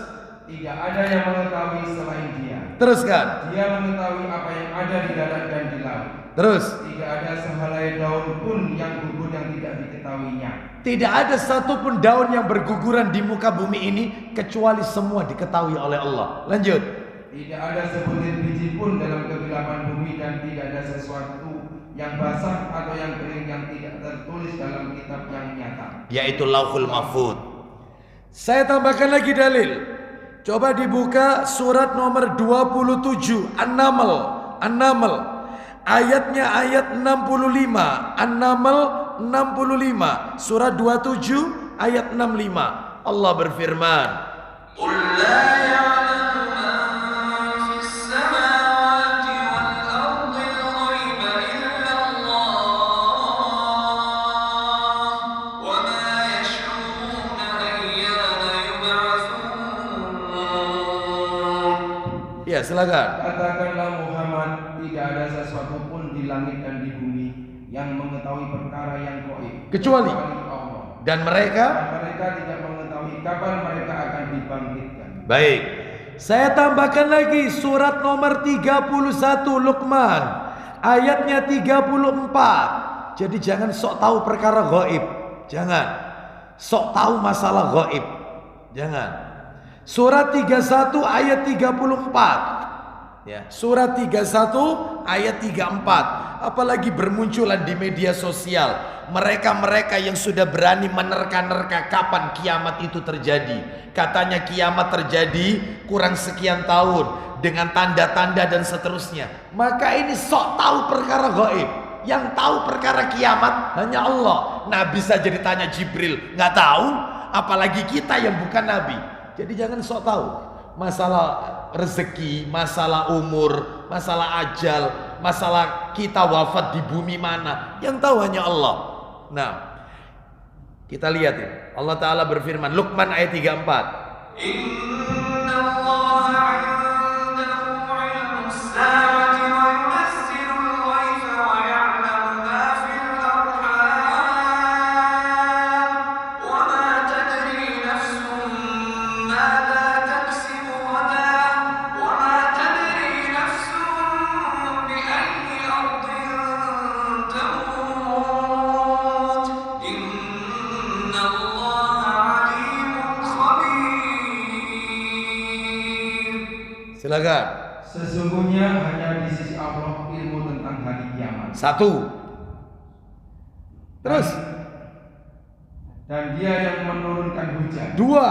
Tidak ada yang mengetahui selain Dia. Teruskan. Dia mengetahui apa yang ada di darat dan di laut. Terus. Tidak ada sehelai daun pun yang gugur yang tidak diketahuinya. Tidak ada satupun daun yang berguguran di muka bumi ini kecuali semua diketahui oleh Allah. Lanjut. Tidak ada sebutir biji pun dalam kegelapan bumi dan tidak ada sesuatu yang basah atau yang kering yang tidak tertulis dalam kitab yang nyata, yaitu Lauhul Mahfuz. Saya tambahkan lagi dalil. Coba dibuka surat nomor 27 An-Naml. Ayatnya ayat 65. An-Naml 65. Surat 27 ayat 65. Allah berfirman, "Qul la ya'lamu man fis samawati wal ardi al-ghaiba illa Allah wa ma yash'uruna ayyana yub'atsun." Ya, silakan. Katakanlah Muhammad, tidak ada sesuatu pun di langit dan di bumi yang mengetahui perkara yang gaib kecuali Allah. Dan mereka tidak mengetahui kapan mereka akan dibangkitkan. Baik. Saya tambahkan lagi surat nomor 31 Luqman ayatnya 34. Jadi jangan sok tahu perkara gaib. Jangan. Sok tahu masalah gaib. Jangan. Surat 31 ayat 34. Ya, surat 31 ayat 34. Apalagi bermunculan di media sosial mereka-mereka yang sudah berani menerka-nerka kapan kiamat itu terjadi. Katanya kiamat terjadi kurang sekian tahun dengan tanda-tanda dan seterusnya. Maka ini sok tahu perkara gaib. Yang tahu perkara kiamat hanya Allah. Nabi saja ditanya Jibril nggak tahu, apalagi kita yang bukan Nabi. Jadi jangan sok tahu masalah rezeki, masalah umur, masalah ajal, masalah kita wafat di bumi mana. Yang tahu hanya Allah. Nah, kita lihat ya. Allah Ta'ala berfirman, Luqman ayat 34. Inna Allah 'indahu 'ilmus sa'ati wa yunazzilul ghaifa wa ya'lamu ma fil arham wa ma tadri nafsun madza taksibu ghadan wa ma tadri nafsun bi ayyi ardin tamut. Inna Allah 'alimun khabir. Silakan. Sesungguhnya hanya di sisi Allah ilmu tentang hari kiamat. Satu. Terus. Dan Dia yang menurunkan hujan. Dua.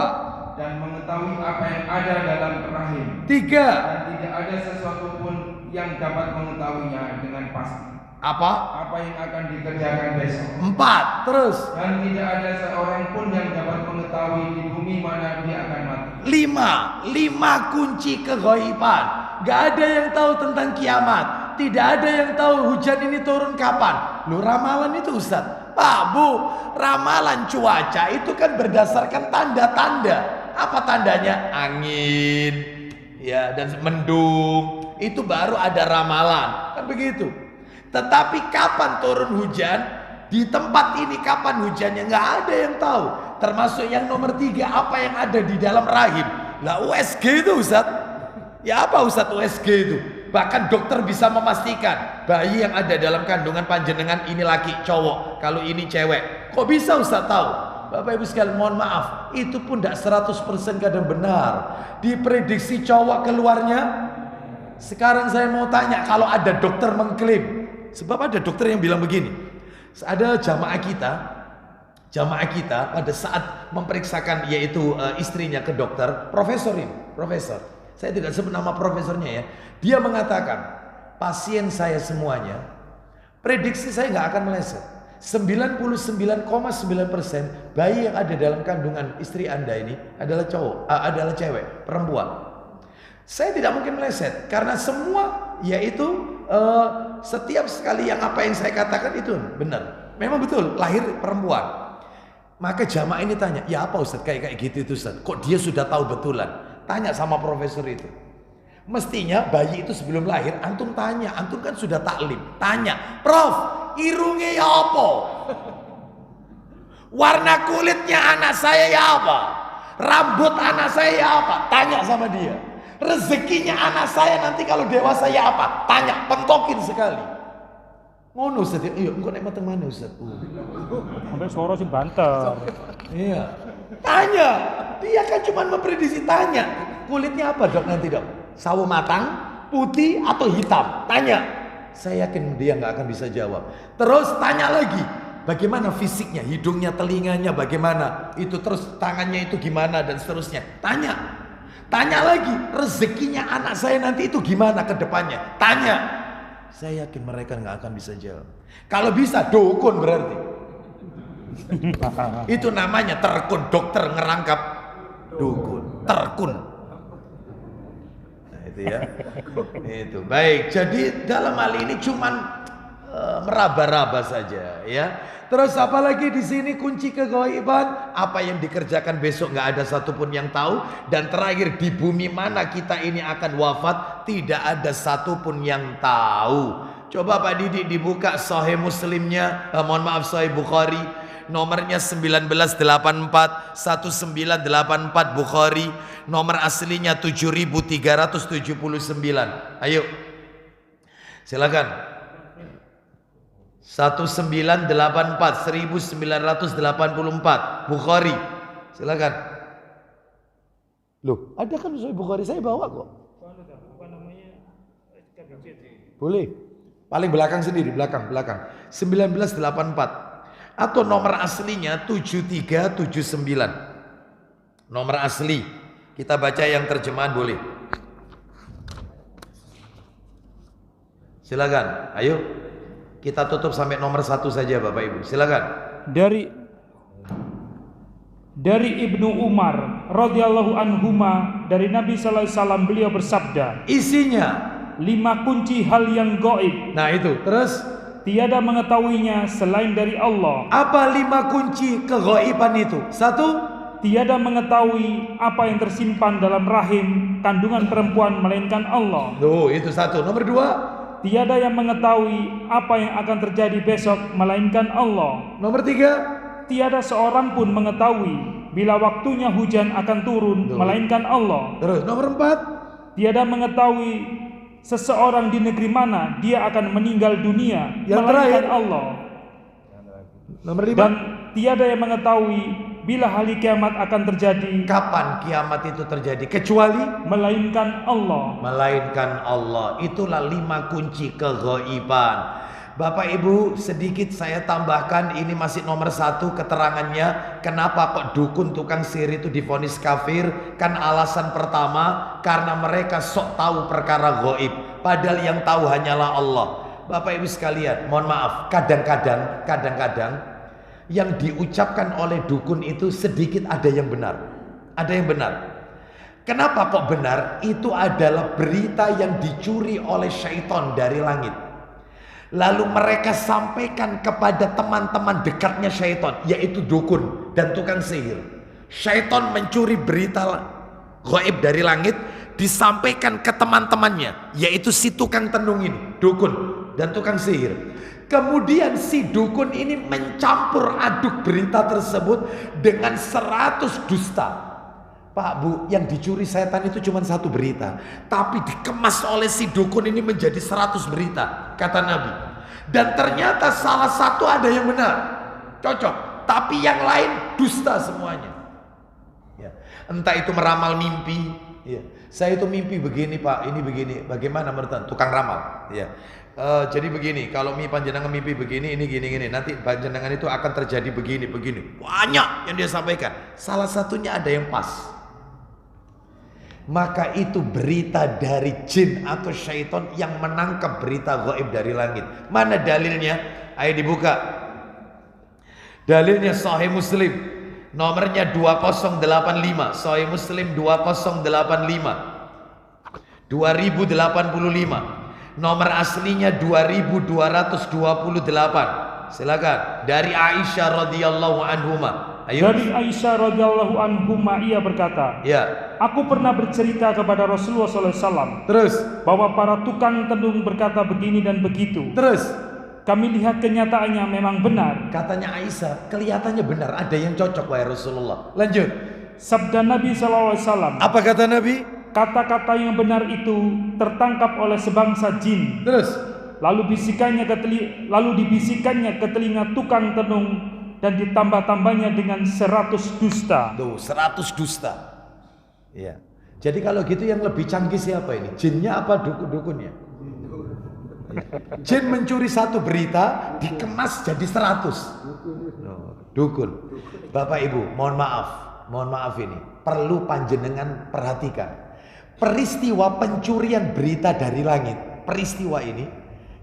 Dan mengetahui apa yang ada dalam rahim. Tiga. Dan tidak ada sesuatu pun yang dapat mengetahuinya dengan pasti. Apa? Apa yang akan dikerjakan besok. Empat. Terus. Dan tidak ada seorang pun yang dapat mengetahui di bumi mana dia akan mati. Lima kunci keghaiban. Gak ada yang tahu tentang kiamat. Tidak ada yang tahu hujan ini turun kapan. Lu ramalan itu Ustaz. Pak Bu, ramalan cuaca itu kan berdasarkan tanda-tanda. Apa tandanya? Angin, ya, dan mendung. Itu baru ada ramalan. Kan begitu. Tetapi kapan turun hujan? Di tempat ini kapan hujannya? Nggak ada yang tahu. Termasuk yang nomor 3, apa yang ada di dalam rahim. Lah USG itu Ustaz. Ya apa Ustaz USG itu? Bahkan dokter bisa memastikan bayi yang ada dalam kandungan panjenengan ini laki cowok, kalau ini cewek. Kok bisa Ustaz tahu? Bapak Ibu sekalian, mohon maaf, itu pun tidak 100% kadang benar. Diprediksi cowok keluarnya. Sekarang saya mau tanya, kalau ada dokter mengklaim, sebab ada dokter yang bilang begini, ada jamaah kita pada saat memeriksakan yaitu istrinya ke dokter, profesor, saya tidak sebut nama profesornya ya, dia mengatakan pasien saya semuanya, prediksi saya nggak akan meleset. 99,9% bayi yang ada dalam kandungan istri Anda ini adalah adalah cewek, perempuan. Saya tidak mungkin meleset karena semua yaitu setiap sekali yang apa yang saya katakan itu benar. Memang betul lahir perempuan. Maka jamaah ini tanya, ya apa Ustaz kayak gitu itu Ustaz? Kok dia sudah tahu betulan? Tanya sama profesor itu. Mestinya bayi itu sebelum lahir antum tanya, antum kan sudah taklim, tanya, Prof, irungnya ya apa? Warna kulitnya anak saya ya apa? Rambut anak saya ya apa? Tanya sama dia. Rezekinya anak saya nanti kalau dewasa ya apa? Tanya, pentokin sekali. Ngono Ustaz, iya engko nek mateng mana Ustaz? Sampai suara sih banter. Iya. Tanya. Dia kan cuma memprediksi, tanya. Kulitnya apa dok nanti dok? Sawo matang, putih atau hitam? Tanya. Saya yakin dia nggak akan bisa jawab. Terus tanya lagi. Bagaimana fisiknya, hidungnya, telinganya bagaimana? Itu terus tangannya itu gimana dan seterusnya. Tanya. Tanya lagi. Rezekinya anak saya nanti itu gimana ke depannya? Tanya. Saya yakin mereka nggak akan bisa jawab. Kalau bisa dukun berarti. Itu namanya terkun, dokter ngerangkap dukun, terkun. Nah, itu ya. Itu baik. Jadi dalam hal ini cuman meraba-raba saja ya. Terus apalagi di sini kunci keghaiban, apa yang dikerjakan besok nggak ada satupun yang tahu. Dan terakhir di bumi mana kita ini akan wafat, tidak ada satupun yang tahu. Coba Pak Didi dibuka Sahih Muslimnya, Sahih Bukhari, nomornya 1984 1984 Bukhari, nomor aslinya 7379. Ayo, silakan. 1984 1984 Bukhari, silakan. Loh, ada kan Sahih Bukhari, saya bawa kok. Boleh. Paling belakang sendiri, belakang. 1984 atau nomor aslinya 7379. Nomor asli. Kita baca yang terjemahan boleh. Silakan. Ayo. Kita tutup sampai nomor 1 saja Bapak Ibu. Silakan. Dari Ibnu Umar radhiyallahu anhuma, dari Nabi sallallahu alaihi wasallam, beliau bersabda, isinya 5 kunci hal yang gaib. Nah itu, terus tiada mengetahuinya selain dari Allah. Apa 5 kunci keghaiban itu? 1, tiada mengetahui apa yang tersimpan dalam rahim kandungan perempuan melainkan Allah. Loh, itu 1. Nomor 2, tiada yang mengetahui apa yang akan terjadi besok melainkan Allah. Nomor 3, tiada seorang pun mengetahui bila waktunya hujan akan turun melainkan Allah. Terus nomor 4, tiada mengetahui seseorang di negeri mana dia akan meninggal dunia melainkan Allah. Nomor 5, dan tiada yang mengetahui bila hari kiamat akan terjadi, kapan kiamat itu terjadi, kecuali melainkan Allah. Melainkan Allah. Itulah 5 kunci keghaiban. Bapak Ibu, sedikit saya tambahkan, ini masih nomor 1 keterangannya. Kenapa kok dukun tukang sihir itu divonis kafir? Kan alasan pertama, karena mereka sok tahu perkara gaib, padahal yang tahu hanyalah Allah. Bapak Ibu sekalian, mohon maaf, kadang-kadang yang diucapkan oleh dukun itu sedikit ada yang benar. Ada yang benar. Kenapa kok benar? Itu adalah berita yang dicuri oleh syaitan dari langit. Lalu mereka sampaikan kepada teman-teman dekatnya syaitan, yaitu dukun dan tukang sihir. Syaitan mencuri berita gaib dari langit, disampaikan ke teman-temannya, yaitu si tukang tenung ini, dukun dan tukang sihir. Kemudian si dukun ini mencampur aduk berita tersebut dengan 100 dusta. Pak Bu, yang dicuri setan itu cuma 1 berita, tapi dikemas oleh si dukun ini menjadi 100 berita, kata Nabi. Dan ternyata salah satu ada yang benar, cocok, tapi yang lain dusta semuanya. Ya. Entah itu meramal mimpi, ya. Saya itu mimpi begini Pak, ini begini, bagaimana menurut tukang ramal? Ya. Jadi begini, kalau panjenengan mimpi begini, ini gini-gini, nanti panjenengan itu akan terjadi begini-begini. Banyak yang dia sampaikan, salah satunya ada yang pas. Maka itu berita dari jin atau syaitan yang menangkap berita gaib dari langit. Mana dalilnya? Ayo dibuka. Dalilnya Sahih Muslim, nomornya 2085. Sahih Muslim 2085 2085. Nomor aslinya 2228. Silakan. Dari Aisyah radhiyallahu anhuma. Ayo. Dari Aisyah radhiyallahu anhuma ia berkata, Ya. aku pernah bercerita kepada Rasulullah SAW Terus. bahwa para tukang tenung berkata begini dan begitu. Terus. Kami lihat kenyataannya memang benar. Katanya Aisyah, kelihatannya benar. Ada yang cocok wahai Rasulullah. Lanjut. Sabda Nabi SAW, Apa kata Nabi? kata-kata yang benar itu tertangkap oleh sebangsa jin. Terus. Lalu dibisikannya ke telinga tukang tenung dan ditambah-tambahnya dengan 100 dusta. Tuh, 100 dusta. Iya. Jadi kalau gitu yang lebih canggih siapa ini? Jinnya apa dukun-dukunnya? Jin mencuri satu berita dikemas jadi 100. Dukun. Bapak Ibu, mohon maaf ini perlu panjenengan perhatikan. Peristiwa pencurian berita dari langit, peristiwa ini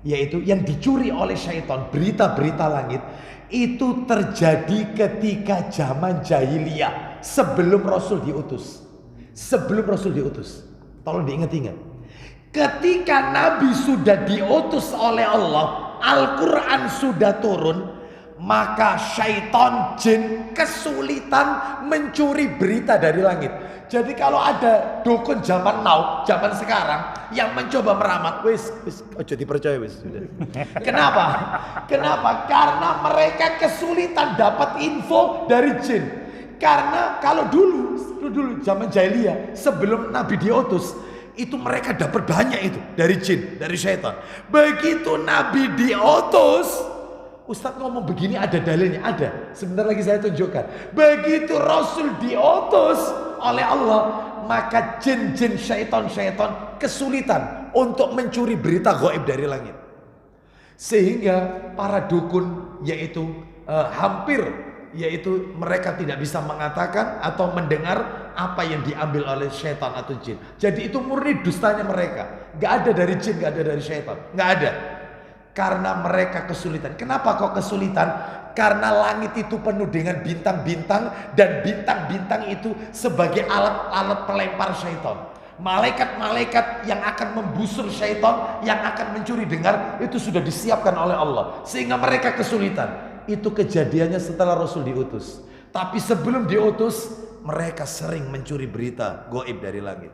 yaitu yang dicuri oleh syaitan, berita-berita langit itu terjadi ketika zaman jahiliyah sebelum Rasul diutus. Tolong diingat-ingat. Ketika Nabi sudah diutus oleh Allah, Al-Quran sudah turun, maka syaitan jin kesulitan mencuri berita dari langit. Jadi kalau ada dukun zaman now, zaman sekarang yang mencoba meramal, wis ojo dipercaya wis sudah. Kenapa? Karena mereka kesulitan dapat info dari jin. Karena kalau dulu zaman jahiliyah sebelum Nabi diutus, itu mereka dapat banyak itu dari jin, dari syaitan. Begitu Nabi diutus, Ustadz ngomong begini ada dalilnya, ada. Sebentar lagi saya tunjukkan. Begitu Rasul diutus oleh Allah, maka jin-jin syaitan kesulitan untuk mencuri berita gaib dari langit. Sehingga para dukun yaitu mereka tidak bisa mengatakan atau mendengar apa yang diambil oleh syaitan atau jin. Jadi itu murni dustanya mereka. Gak ada dari jin, gak ada dari syaitan, gak ada. Karena mereka kesulitan. Kenapa kok kesulitan? Karena langit itu penuh dengan bintang-bintang, dan bintang-bintang itu sebagai alat-alat pelempar syaitan. Malaikat-malaikat yang akan membusur syaitan, yang akan mencuri dengar, itu sudah disiapkan oleh Allah. Sehingga mereka kesulitan. Itu kejadiannya setelah Rasul diutus. Tapi sebelum diutus, mereka sering mencuri berita gaib dari langit.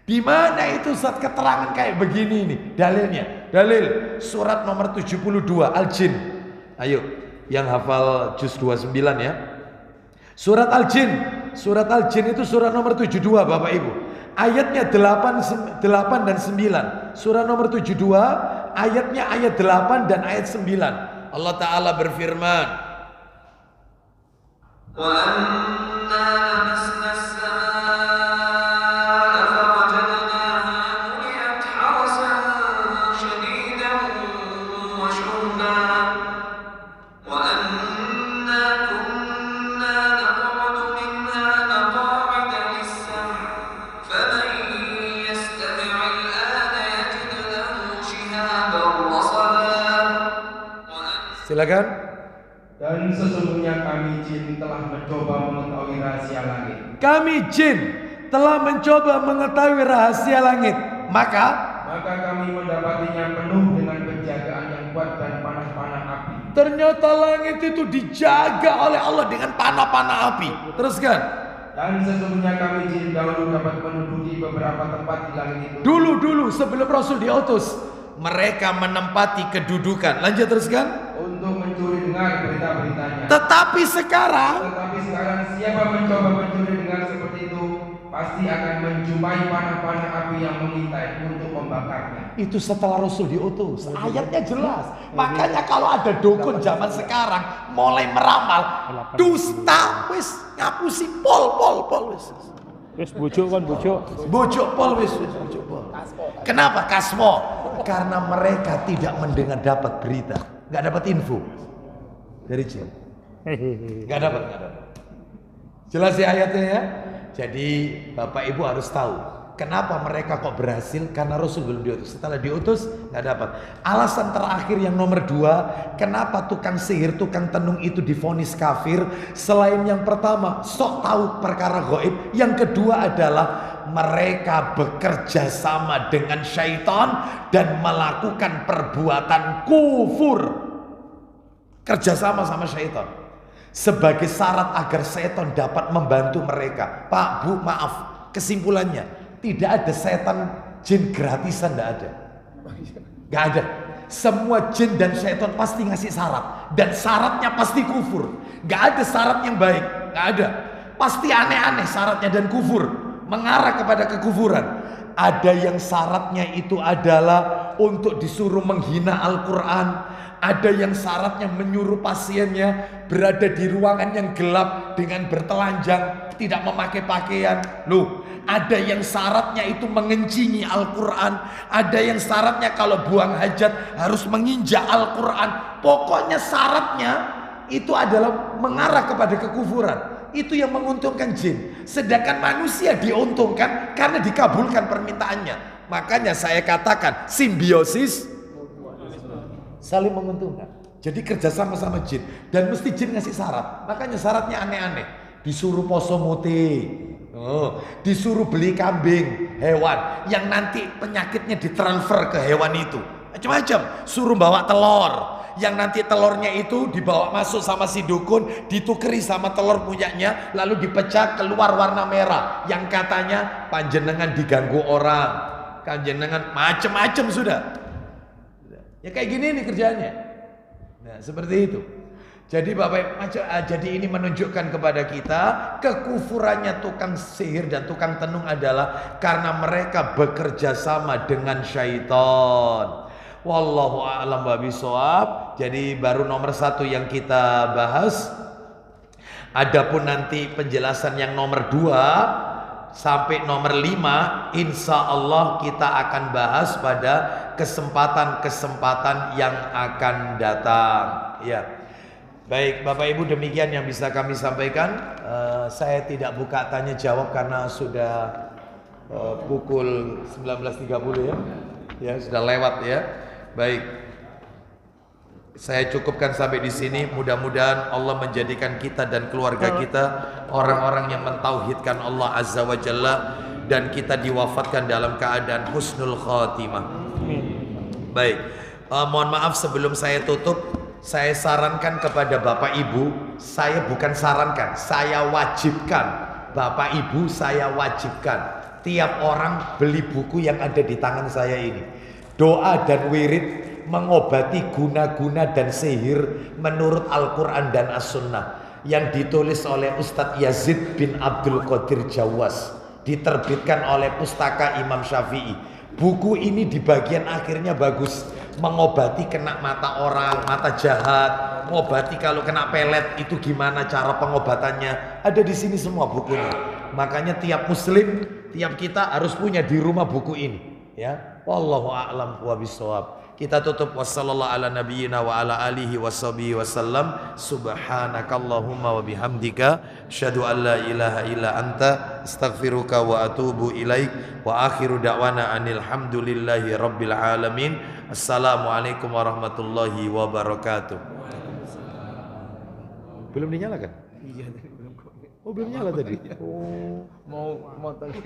Di mana itu saat keterangan kayak begini nih dalilnya? Dalil surat nomor 72 Al-Jin. Ayo, yang hafal juz 29 ya. Surat Al-Jin itu surat nomor 72 Bapak Ibu. Ayatnya 8 dan 9. Surat nomor 72 ayatnya ayat 8 dan ayat 9. Allah Ta'ala berfirman, wa anna lamasna as-samaa'a fawajadnaha muliyat harasan shadidan wa shuhba wa anna kunna naq'udu minha maq'ida lis-sam' faman yastami' al-ana yajid lahu shihaban rasada. Silakan. Dan sesungguhnya kami jin telah mencoba mengetahui rahasia langit. Kami jin telah mencoba mengetahui rahasia langit. Maka kami mendapatinya penuh dengan penjagaan yang kuat dan panah-panah api. ternyata langit itu dijaga oleh Allah dengan panah-panah api. Teruskan. Dan sesungguhnya kami jin dahulu dapat menduduki beberapa tempat di langit itu. Dulu sebelum Rasul diutus, mereka menempati kedudukan. Lanjut teruskan. Untuk mencuri dengar berita-beritanya. Tetapi sekarang siapa mencoba mencuri dengar seperti itu, pasti akan menjumpai panah-panah api yang mengintai untuk membakarnya. itu setelah Rasul diutus. Ayatnya jelas. Makanya kalau ada dukun zaman sekarang mulai meramal, dusta wis ngapusi pol wis. Wis bujuk kan bujuk. Bujuk pol wis bujuk pol. Kenapa kasmo? Karena mereka tidak mendengar dapat berita, nggak dapat info dari jin. Nggak dapat. Jelas ya ayatnya ya. Jadi Bapak Ibu harus tahu kenapa mereka kok berhasil, karena Rasul belum diutus. Setelah diutus nggak dapat. Alasan terakhir yang nomor 2, kenapa tukang sihir, tukang tenung itu divonis kafir? Selain yang pertama, sok tahu perkara gaib. Yang kedua adalah mereka bekerja sama dengan syaitan dan melakukan perbuatan kufur. Kerjasama sama syaitan. sebagai syarat agar setan dapat membantu mereka. Pak, Bu, maaf, kesimpulannya tidak ada setan jin gratisan, tidak ada. Gak ada. Semua jin dan setan pasti ngasih syarat, dan syaratnya pasti kufur. Gak ada syarat yang baik, gak ada. Pasti aneh-aneh syaratnya dan kufur, mengarah kepada kekufuran. Ada yang syaratnya itu adalah untuk disuruh menghina Al-Quran. Ada yang syaratnya menyuruh pasiennya berada di ruangan yang gelap dengan bertelanjang, tidak memakai pakaian. Loh, ada yang syaratnya itu mengencingi Al-Quran. Ada yang syaratnya kalau buang hajat harus menginjak Al-Quran. Pokoknya syaratnya itu adalah mengarah kepada kekufuran. Itu yang menguntungkan jin. Sedangkan manusia diuntungkan karena dikabulkan permintaannya. Makanya saya katakan simbiosis saling menguntungkan. Jadi kerja sama jin. Dan mesti jin ngasih syarat. Makanya syaratnya aneh-aneh. Disuruh poso muti, disuruh beli kambing, hewan yang nanti penyakitnya ditransfer ke hewan itu. Macam-macam. Suruh bawa telur, yang nanti telurnya itu dibawa masuk sama si dukun, ditukeri sama telur punyanya, lalu dipecah keluar warna merah, yang katanya panjenengan diganggu orang, panjenengan macam-macam sudah. Ya kayak gini nih kerjaannya. Nah, seperti itu. Jadi Bapak, jadi ini menunjukkan kepada kita kekufurannya tukang sihir dan tukang tenung adalah karena mereka bekerja sama dengan syaitan. Wallahu a'lam bishawab. Jadi baru nomor 1 yang kita bahas. Adapun nanti penjelasan yang nomor 2 sampai nomor 5, insya Allah kita akan bahas pada kesempatan-kesempatan yang akan datang. Ya, baik Bapak Ibu, demikian yang bisa kami sampaikan. Saya tidak buka tanya jawab karena sudah pukul 19.30 ya. Ya, sudah lewat ya. Baik, saya cukupkan sampai di sini. Mudah-mudahan Allah menjadikan kita dan keluarga kita orang-orang yang mentauhidkan Allah Azza wa Jalla, dan kita diwafatkan dalam keadaan husnul khatimah. Baik, mohon maaf sebelum saya tutup, saya sarankan kepada Bapak Ibu, saya bukan sarankan, saya wajibkan. Bapak Ibu, saya wajibkan tiap orang beli buku yang ada di tangan saya ini. Doa dan wirid mengobati guna-guna dan sihir menurut Al-Quran dan As-Sunnah, yang ditulis oleh Ustadz Yazid bin Abdul Qadir Jawas, diterbitkan oleh Pustaka Imam Syafi'i. Buku ini di bagian akhirnya bagus, mengobati kena mata orang, mata jahat, mengobati kalau kena pelet itu gimana cara pengobatannya, ada di sini semua bukunya. Makanya tiap muslim, tiap kita harus punya di rumah buku ini ya. Wallahu a'lam bishawab. Kita tutup wassallallahu ala nabiyyina wa ala alihi washabihi wasallam. Subhanakallahumma wa bihamdika asyhadu an la ilaha illa anta astaghfiruka wa atubu ilaik. Wa akhiru da'wana anil hamdulillahi rabbil alamin. Assalamualaikum warahmatullahi wabarakatuh. Belum dinyalakan? Iya, belum. Oh, belum nyala tadi. Oh, mau tadi.